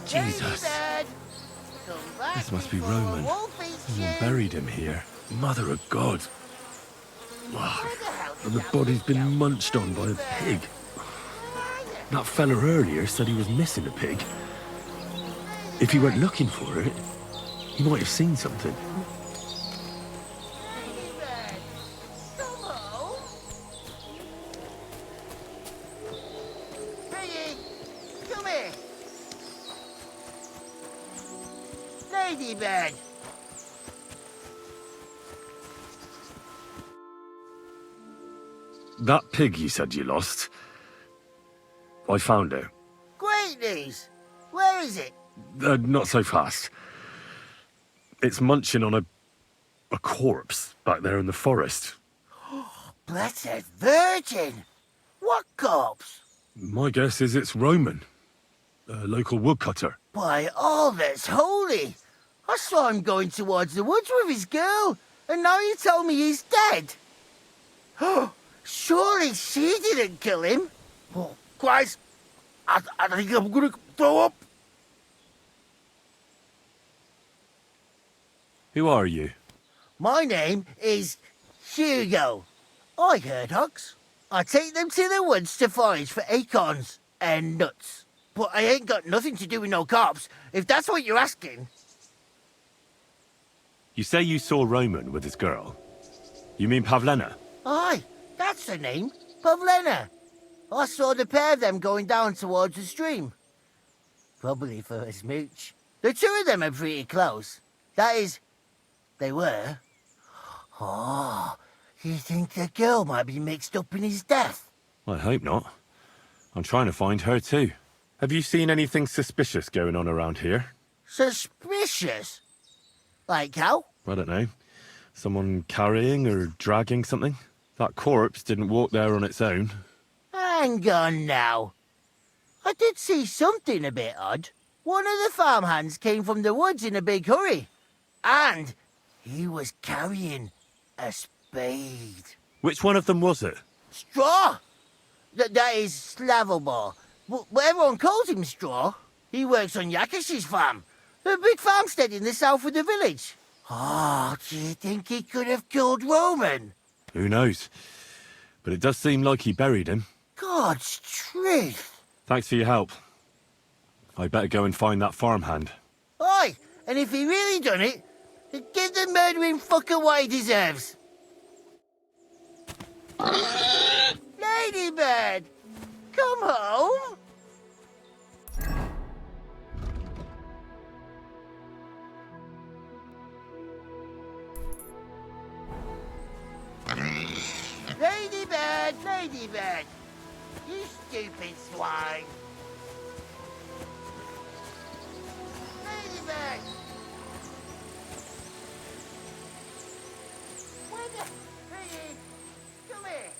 Jesus. This must be Roman. Someone buried him here. Mother of God. Wow. And the body's been munched on by a pig. That fella earlier said he was missing a pig. If he went looking for it, he might have seen something. Come here. Ladybird. That pig you said you lost, I found it. Great news. Where is it? Not so fast. It's munching on a corpse back there in the forest. Blessed Virgin. What corpse? My guess is it's Roman, a local woodcutter. By all that's holy. I saw him going towards the woods with his girl, and now you tell me he's dead. Surely she didn't kill him. Oh, Christ, I think I'm gonna throw up. Who are you? My name is Hugo. I herd hogs. I take them to the woods to forage for acorns and nuts. But I ain't got nothing to do with no cops, if that's what you're asking. You say you saw Roman with his girl. You mean Pavlena? Aye, that's the name. Pavlena. I saw the pair of them going down towards the stream. Probably for a smooch. The two of them are pretty close. That is, they were. Oh, you think the girl might be mixed up in his death? I hope not. I'm trying to find her too. Have you seen anything suspicious going on around here? Suspicious? Like how? I don't know. Someone carrying or dragging something? That corpse didn't walk there on its own. Hang on now. I did see something a bit odd. One of the farmhands came from the woods in a big hurry. And he was carrying a spade. Which one of them was it? Straw! That is Slavobor. But everyone calls him Straw. He works on Yakish's farm. A big farmstead in the south of the village. Oh, do you think he could have killed Roman? Who knows? But it does seem like he buried him. God's truth. Thanks for your help. I better go and find that farmhand. Aye, and if he really done it, give the murdering fucker what he deserves. Ladybird, come home. Ladybird, Ladybird, you stupid swine. Ladybird. Where the... Piggy, come here.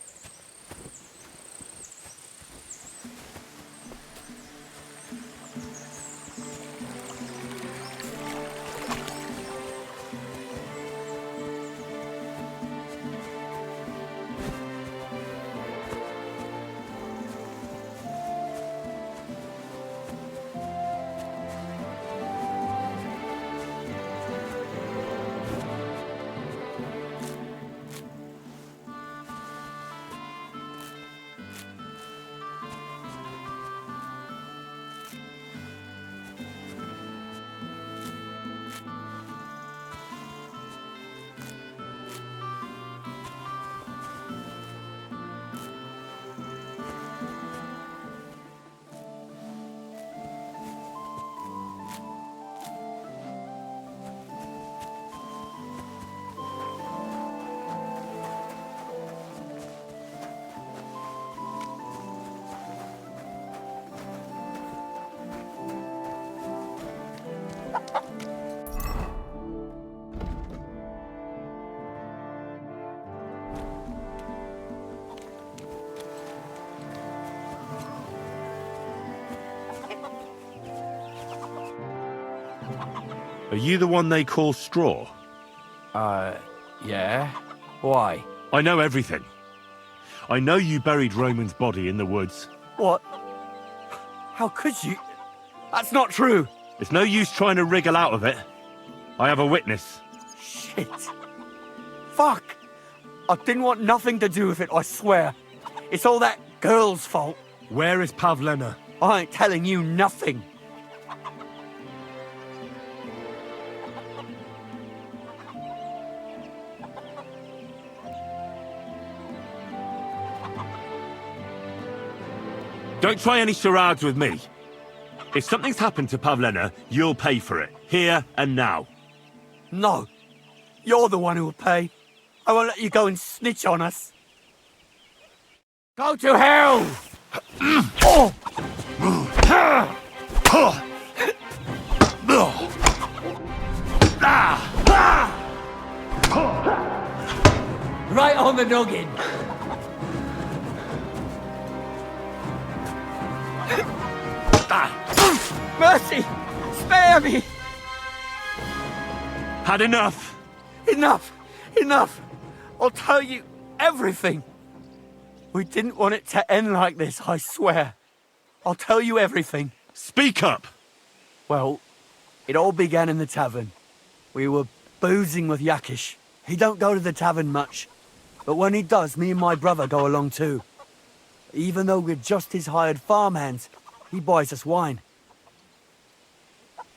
Are you the one they call Straw? Yeah? Why? I know everything. I know you buried Roman's body in the woods. What? How could you? That's not true. It's no use trying to wriggle out of it. I have a witness. Shit. Fuck! I didn't want nothing to do with it, I swear. It's all that girl's fault. Where is Pavlena? I ain't telling you nothing. Don't try any charades with me. If something's happened to Pavlena, you'll pay for it. Here and now. No. You're the one who'll pay. I won't let you go and snitch on us. Go to hell! Right on the noggin. Mercy! Spare me! Had enough? Enough! Enough! I'll tell you everything. We didn't want it to end like this, I swear. I'll tell you everything. Speak up! Well, it all began in the tavern. We were boozing with Yakish. He don't go to the tavern much, but when he does, me and my brother go along too. Even though we're just his hired farmhands, he buys us wine.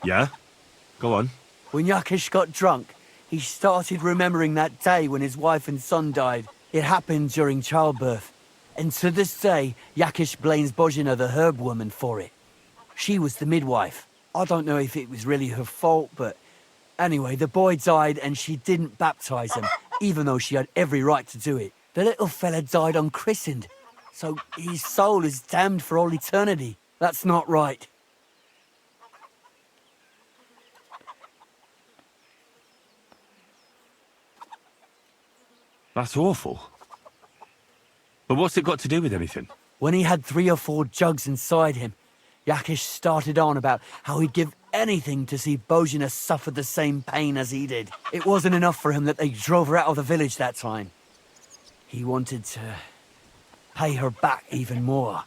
Yeah? Go on. When Yakish got drunk, he started remembering that day when his wife and son died. It happened during childbirth. And to this day, Yakish blames Bozhina, the herb woman, for it. She was the midwife. I don't know if it was really her fault, but anyway, the boy died and she didn't baptize him, even though she had every right to do it. The little fella died unchristened, so his soul is damned for all eternity. That's not right. That's awful. But what's it got to do with anything? When he had 3 or 4 jugs inside him, Yakish started on about how he'd give anything to see Bozhina suffer the same pain as he did. It wasn't enough for him that they drove her out of the village that time. He wanted to pay her back even more.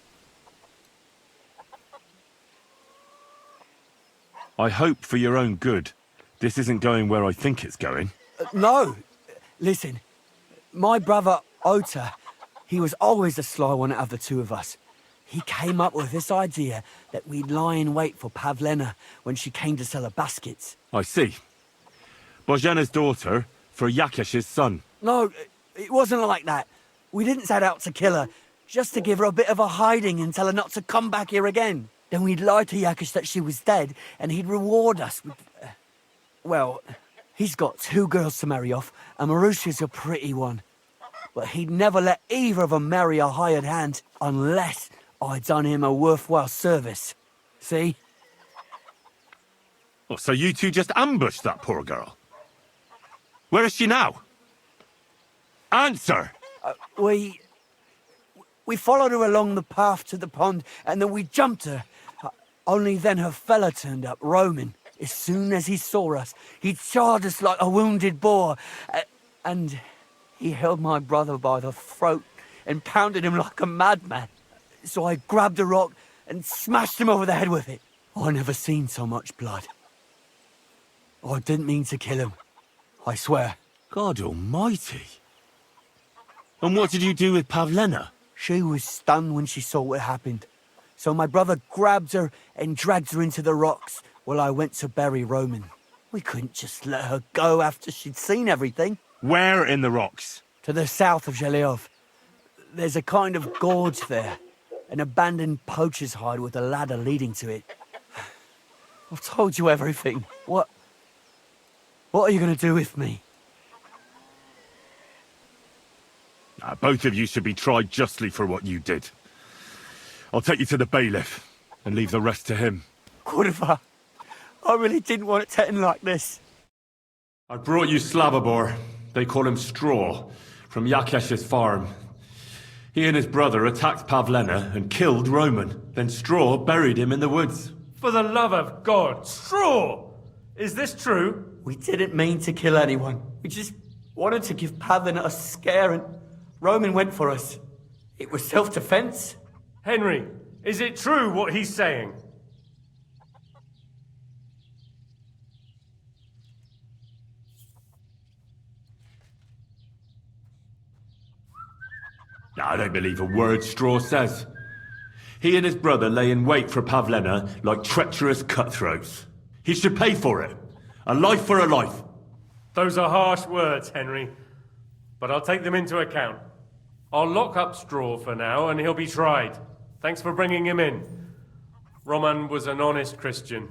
I hope for your own good, this isn't going where I think it's going. No. Listen, my brother Ota, he was always the sly one out of the two of us. He came up with this idea that we'd lie in wait for Pavlena when she came to sell her baskets. I see. Bozhena's daughter for Yakish's son. No, it wasn't like that. We didn't set out to kill her, just to give her a bit of a hiding and tell her not to come back here again. Then we'd lie to Yakish that she was dead, and he'd reward us with... well, he's got 2 girls to marry off, and Marusha's a pretty one. But he'd never let either of them marry a hired hand unless I'd done him a worthwhile service. See? Oh, so you two just ambushed that poor girl? Where is she now? Answer! We followed her along the path to the pond, and then we jumped her. Only then her fella turned up, Roman. As soon as he saw us, he charged us like a wounded boar. And he held my brother by the throat and pounded him like a madman. So I grabbed a rock and smashed him over the head with it. I never seen so much blood. I didn't mean to kill him. I swear. God almighty. And what did you do with Pavlena? She was stunned when she saw what happened. So my brother grabbed her and dragged her into the rocks while I went to bury Roman. We couldn't just let her go after she'd seen everything. Where in the rocks? To the south of Zheleov. There's a kind of gorge there. An abandoned poacher's hide with a ladder leading to it. I've told you everything. What are you going to do with me? Both of you should be tried justly for what you did. I'll take you to the bailiff and leave the rest to him. Kurva, I really didn't want it to end like this. I brought you Slavobor. They call him Straw, from Yakesh's farm. He and his brother attacked Pavlena and killed Roman. Then Straw buried him in the woods. For the love of God, Straw! Is this true? We didn't mean to kill anyone. We just wanted to give Pavlena a scare, and Roman went for us. It was self-defense. Henry, is it true what he's saying? I don't believe a word Straw says. He and his brother lay in wait for Pavlena like treacherous cutthroats. He should pay for it. A life for a life. Those are harsh words, Henry. But I'll take them into account. I'll lock up Straw for now, and he'll be tried. Thanks for bringing him in. Roman was an honest Christian.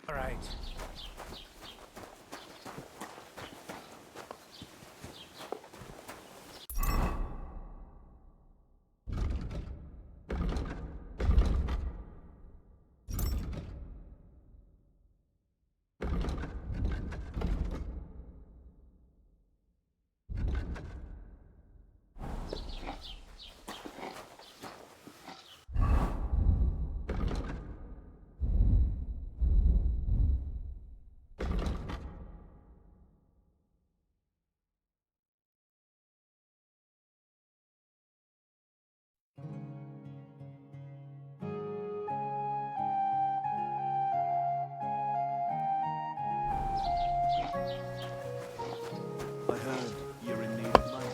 All right. I heard you're in need of money.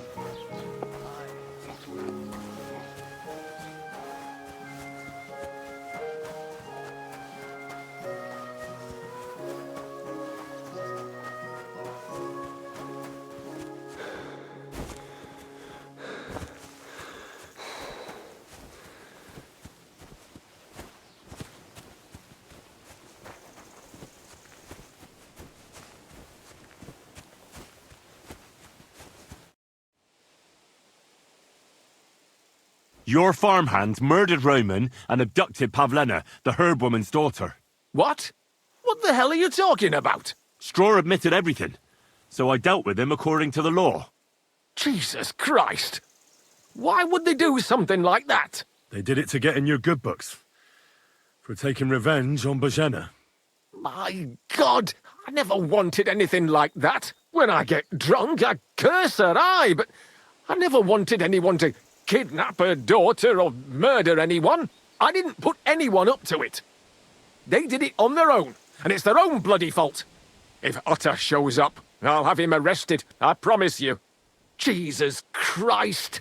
Your farmhands murdered Roman and abducted Pavlena, the herb woman's daughter. What? What the hell are you talking about? Straw admitted everything, so I dealt with him according to the law. Jesus Christ! Why would they do something like that? They did it to get in your good books. For taking revenge on Bozhena. My God! I never wanted anything like that. When I get drunk, I curse her, aye, but I never wanted anyone to kidnap her daughter or murder anyone. I didn't put anyone up to it. They did it on their own, and it's their own bloody fault. If Otter shows up, I'll have him arrested, I promise you. Jesus Christ!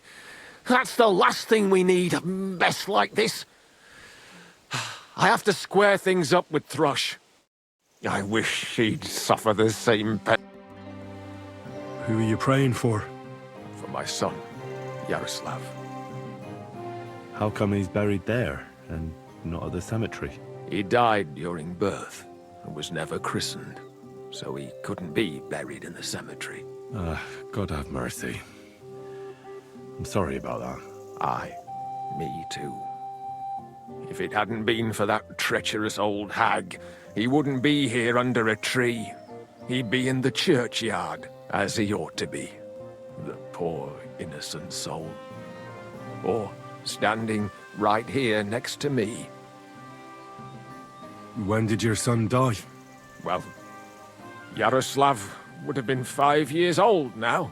That's the last thing we need, a mess like this. I have to square things up with Thrush. I wish he'd suffer the same pen. Who are you praying for? For my son, Yaroslav. How come he's buried there, and not at the cemetery? He died during birth, and was never christened, so he couldn't be buried in the cemetery. God have mercy. I'm sorry about that. Aye, me too. If it hadn't been for that treacherous old hag, he wouldn't be here under a tree. He'd be in the churchyard, as he ought to be. The poor, innocent soul. Or standing right here next to me. When did your son die? Well, Yaroslav would have been 5 years old now.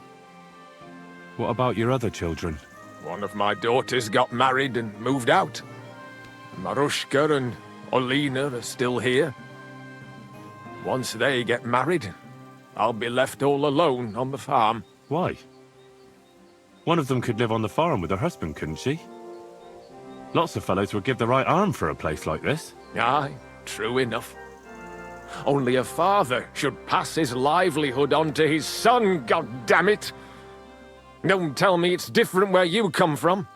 What about your other children? One of my daughters got married and moved out. Marushka and Olina are still here. Once they get married, I'll be left all alone on the farm. Why? One of them could live on the farm with her husband, couldn't she? Lots of fellows would give the right arm for a place like this. Aye, true enough. Only a father should pass his livelihood on to his son, goddammit! Don't tell me it's different where you come from.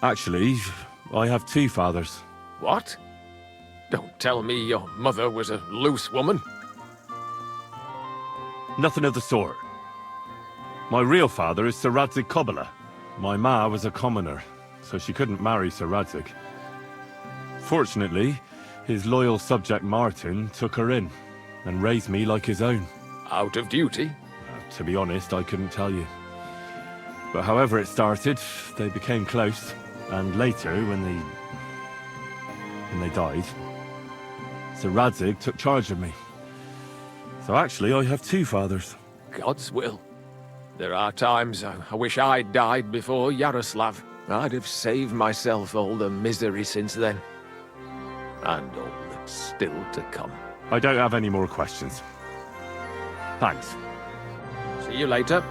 Actually, I have two fathers. What? Don't tell me your mother was a loose woman. Nothing of the sort. My real father is Sir Radzig Kobyla. My ma was a commoner, so she couldn't marry Sir Radzig. Fortunately, his loyal subject Martin took her in and raised me like his own. Out of duty? To be honest, I couldn't tell you. But however it started, they became close, and later, when they died, Sir Radzig took charge of me. So actually, I have two fathers. God's will. There are times I wish I'd died before Yaroslav. I'd have saved myself all the misery since then. And all that's still to come. I don't have any more questions. Thanks. See you later.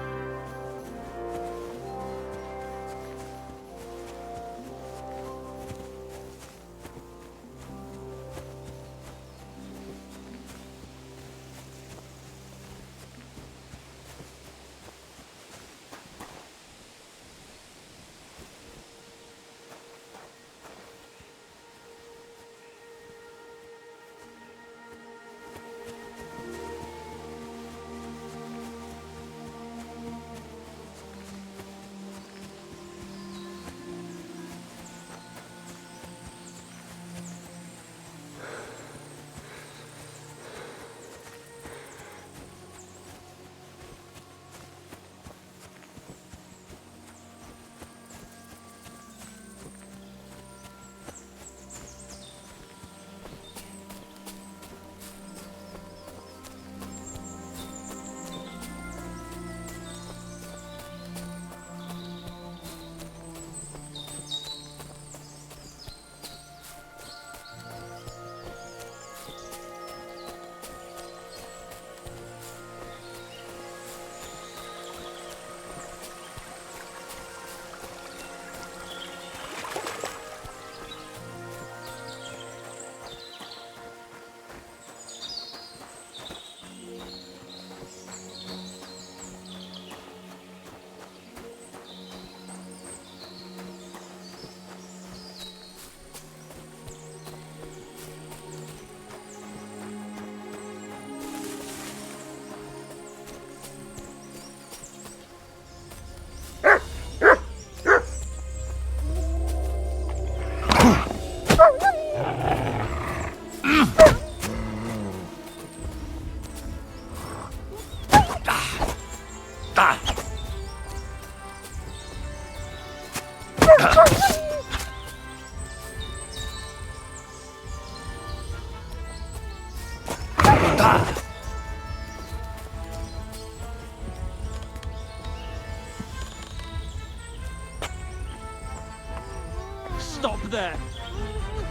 Stop there!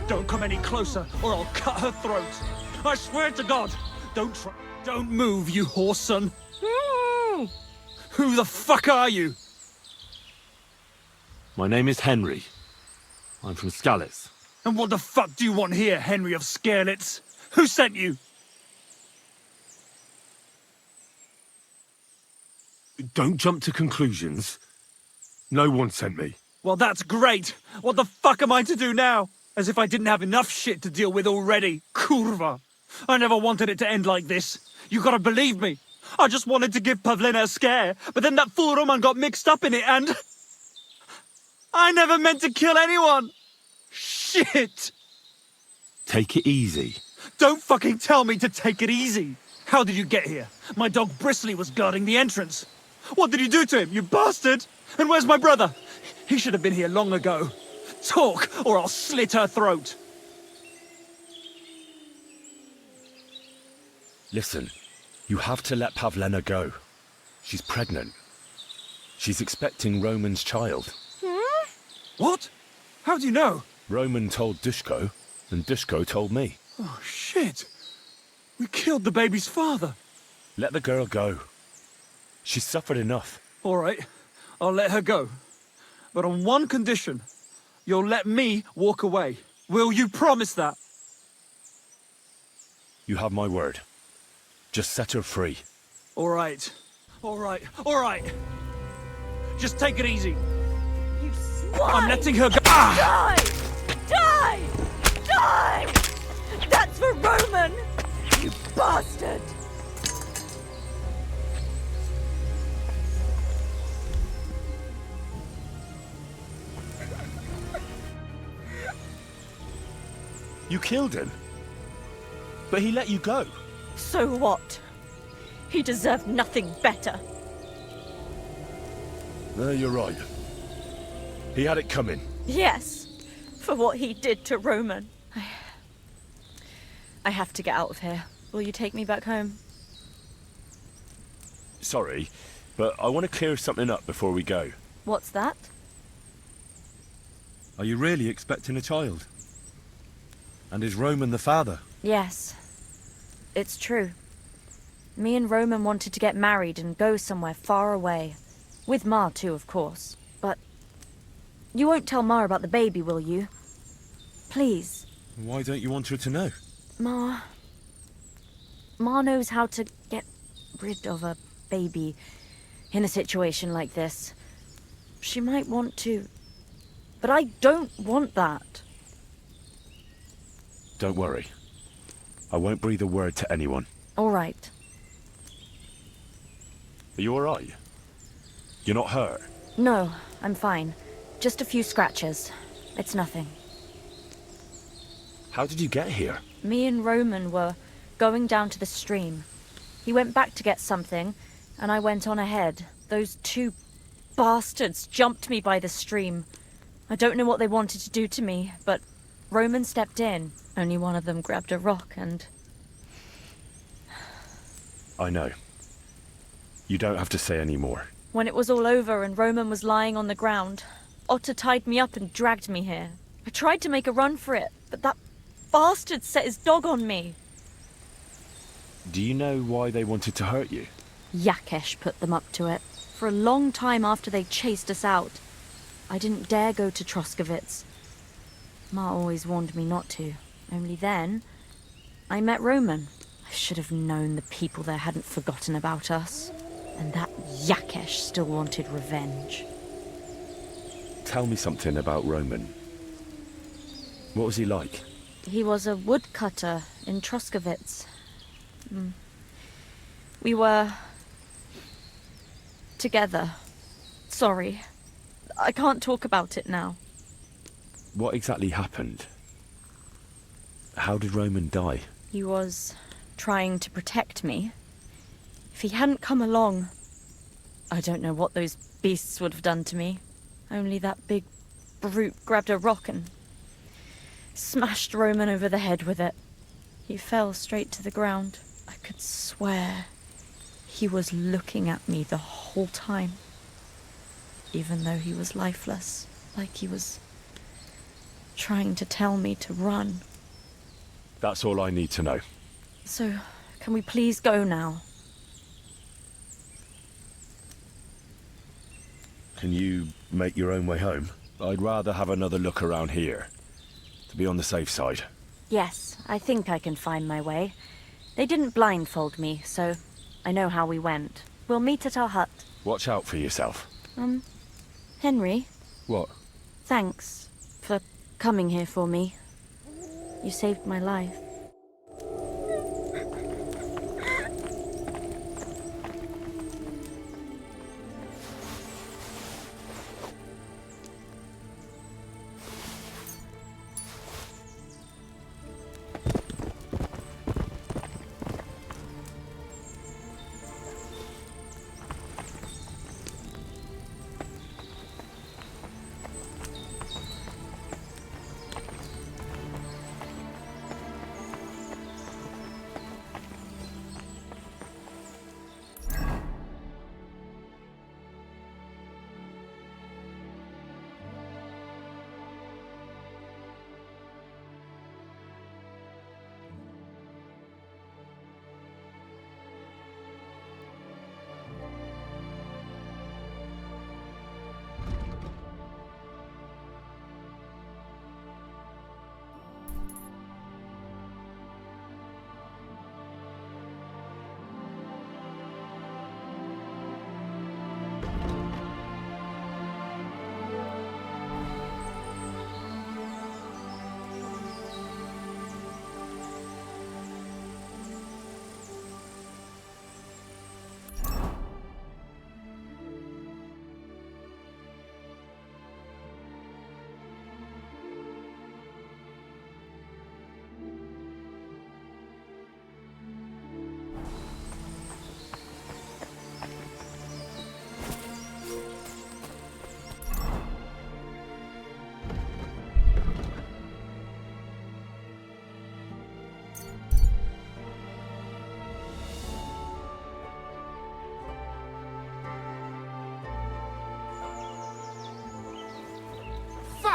Don't come any closer, or I'll cut her throat. I swear to God! Don't move, you horse son! Who the fuck are you? My name is Henry. I'm from Skalitz. And what the fuck do you want here, Henry of Skalitz? Who sent you? Don't jump to conclusions. No one sent me. Well, that's great. What the fuck am I to do now? As if I didn't have enough shit to deal with already. Kurva. I never wanted it to end like this. You gotta believe me. I just wanted to give Pavlena a scare, but then that fool Roman got mixed up in it and... I never meant to kill anyone. Shit. Take it easy. Don't fucking tell me to take it easy. How did you get here? My dog Bristly was guarding the entrance. What did you do to him, you bastard? And where's my brother? He should have been here long ago. Talk, or I'll slit her throat. Listen, you have to let Pavlena go. She's pregnant. She's expecting Roman's child. What? How do you know? Roman told Dushko, and Dushko told me. Oh, shit. We killed the baby's father. Let the girl go. She's suffered enough. All right, I'll let her go. But on one condition. You'll let me walk away. Will you promise that? You have my word. Just set her free. All right. All right. All right. Just take it easy. You swine! I'm letting her go. Ah! Die! Die! That's for Roman! You bastard! You killed him. But he let you go. So what? He deserved nothing better. No, you're right. He had it coming. Yes, for what he did to Roman. I have to get out of here. Will you take me back home? Sorry, but I want to clear something up before we go. What's that? Are you really expecting a child? And is Roman the father? Yes, it's true. Me and Roman wanted to get married and go somewhere far away. With Ma too, of course. But you won't tell Ma about the baby, will you? Please. Why don't you want her to know? Ma knows how to get rid of a baby in a situation like this. She might want to, but I don't want that. Don't worry. I won't breathe a word to anyone. All right. Are you all right? You're not hurt? No, I'm fine. Just a few scratches. It's nothing. How did you get here? Me and Roman were going down to the stream. He went back to get something, and I went on ahead. Those two bastards jumped me by the stream. I don't know what they wanted to do to me, but Roman stepped in. Only one of them grabbed a rock and... I know. You don't have to say any more. When it was all over and Roman was lying on the ground, Otter tied me up and dragged me here. I tried to make a run for it, but that bastard set his dog on me. Do you know why they wanted to hurt you? Yakesh put them up to it. For a long time after they chased us out, I didn't dare go to Troskovitz. Ma always warned me not to. Only then, I met Roman. I should have known the people there hadn't forgotten about us. And that Yakesh still wanted revenge. Tell me something about Roman. What was he like? He was a woodcutter in Troskovitz. We were... together. Sorry. I can't talk about it now. What exactly happened? How did Roman die? He was trying to protect me. If he hadn't come along, I don't know what those beasts would have done to me. Only that big brute grabbed a rock and smashed Roman over the head with it. He fell straight to the ground. I could swear he was looking at me the whole time, even though he was lifeless, like he was trying to tell me to run. That's all I need to know. So, can we please go now? Can you make your own way home? I'd rather have another look around here, to be on the safe side. Yes, I think I can find my way. They didn't blindfold me, so I know how we went. We'll meet at our hut. Watch out for yourself. Henry? What? Thanks for coming here for me. You saved my life.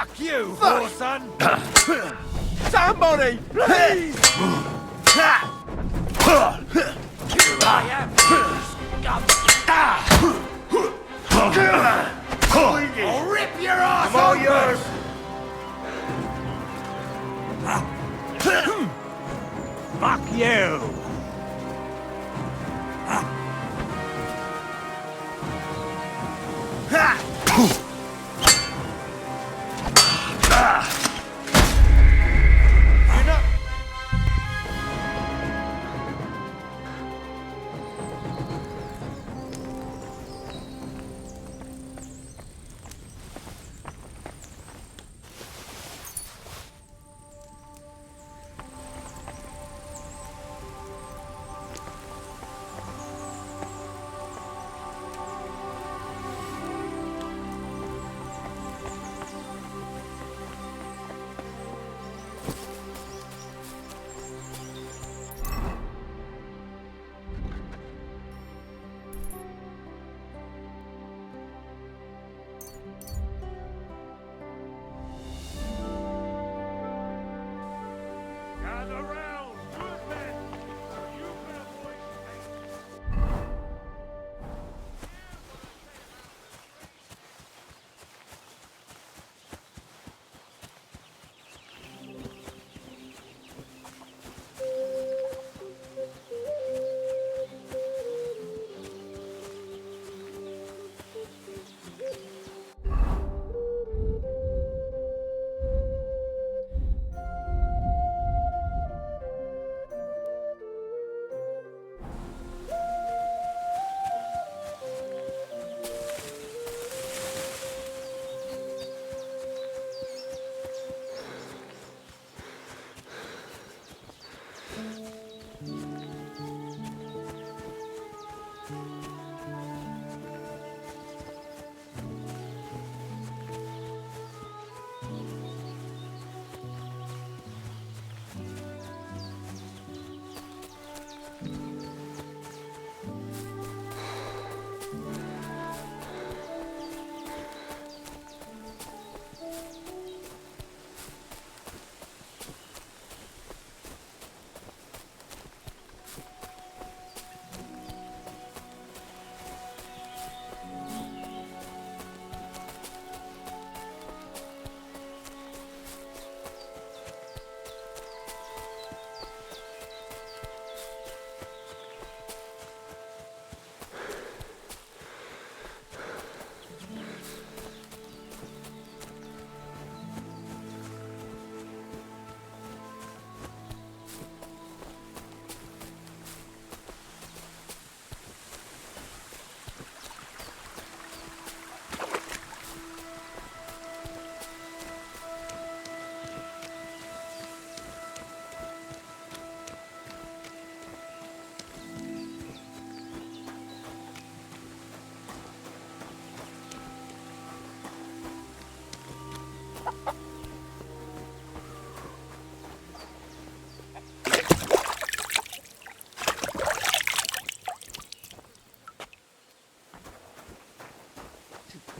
Fuck you, whoreson! Somebody, please! I am I'll rip your ass I'm all open! yours. Fuck you!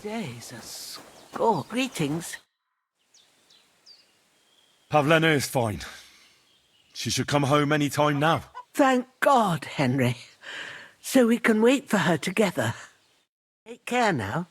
Today's a score. Greetings. Pavlena is fine. She should come home any time now. Thank God, Henry. So we can wait for her together. Take care now.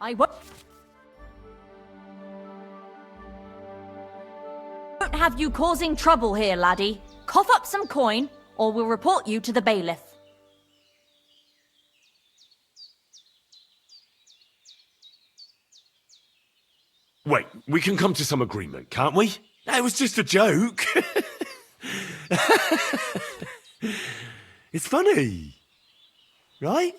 I won't have you causing trouble here, laddie. Cough up some coin, or we'll report you to the bailiff. Wait, we can come to some agreement, can't we? That was just a joke. It's funny. Right?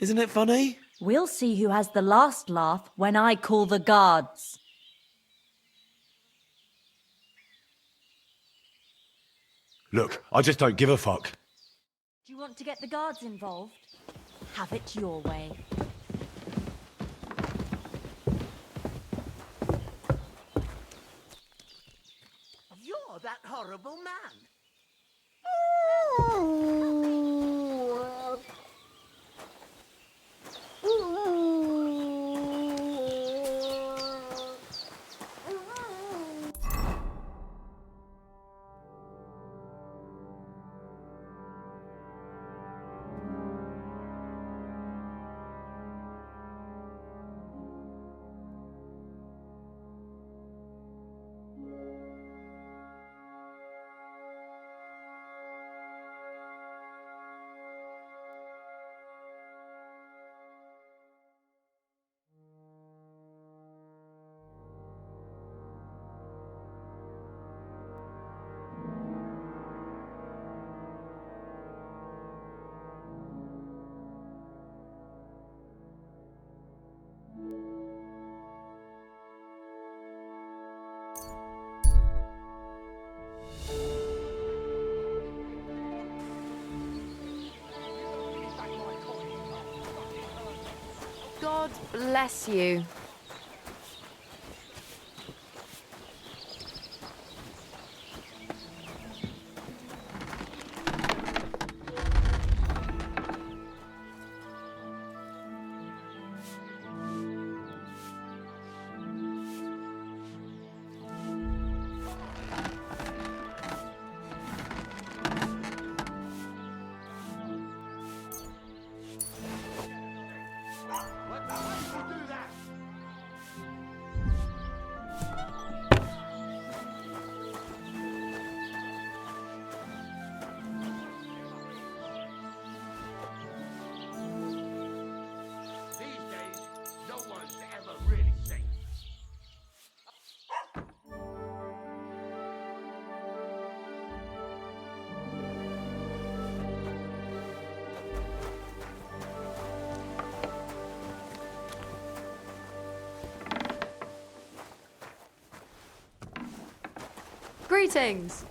Isn't it funny? We'll see who has the last laugh when I call the guards. Look, I just don't give a fuck. Do you want to get the guards involved? Have it your way. You're that horrible man. God bless you. Greetings!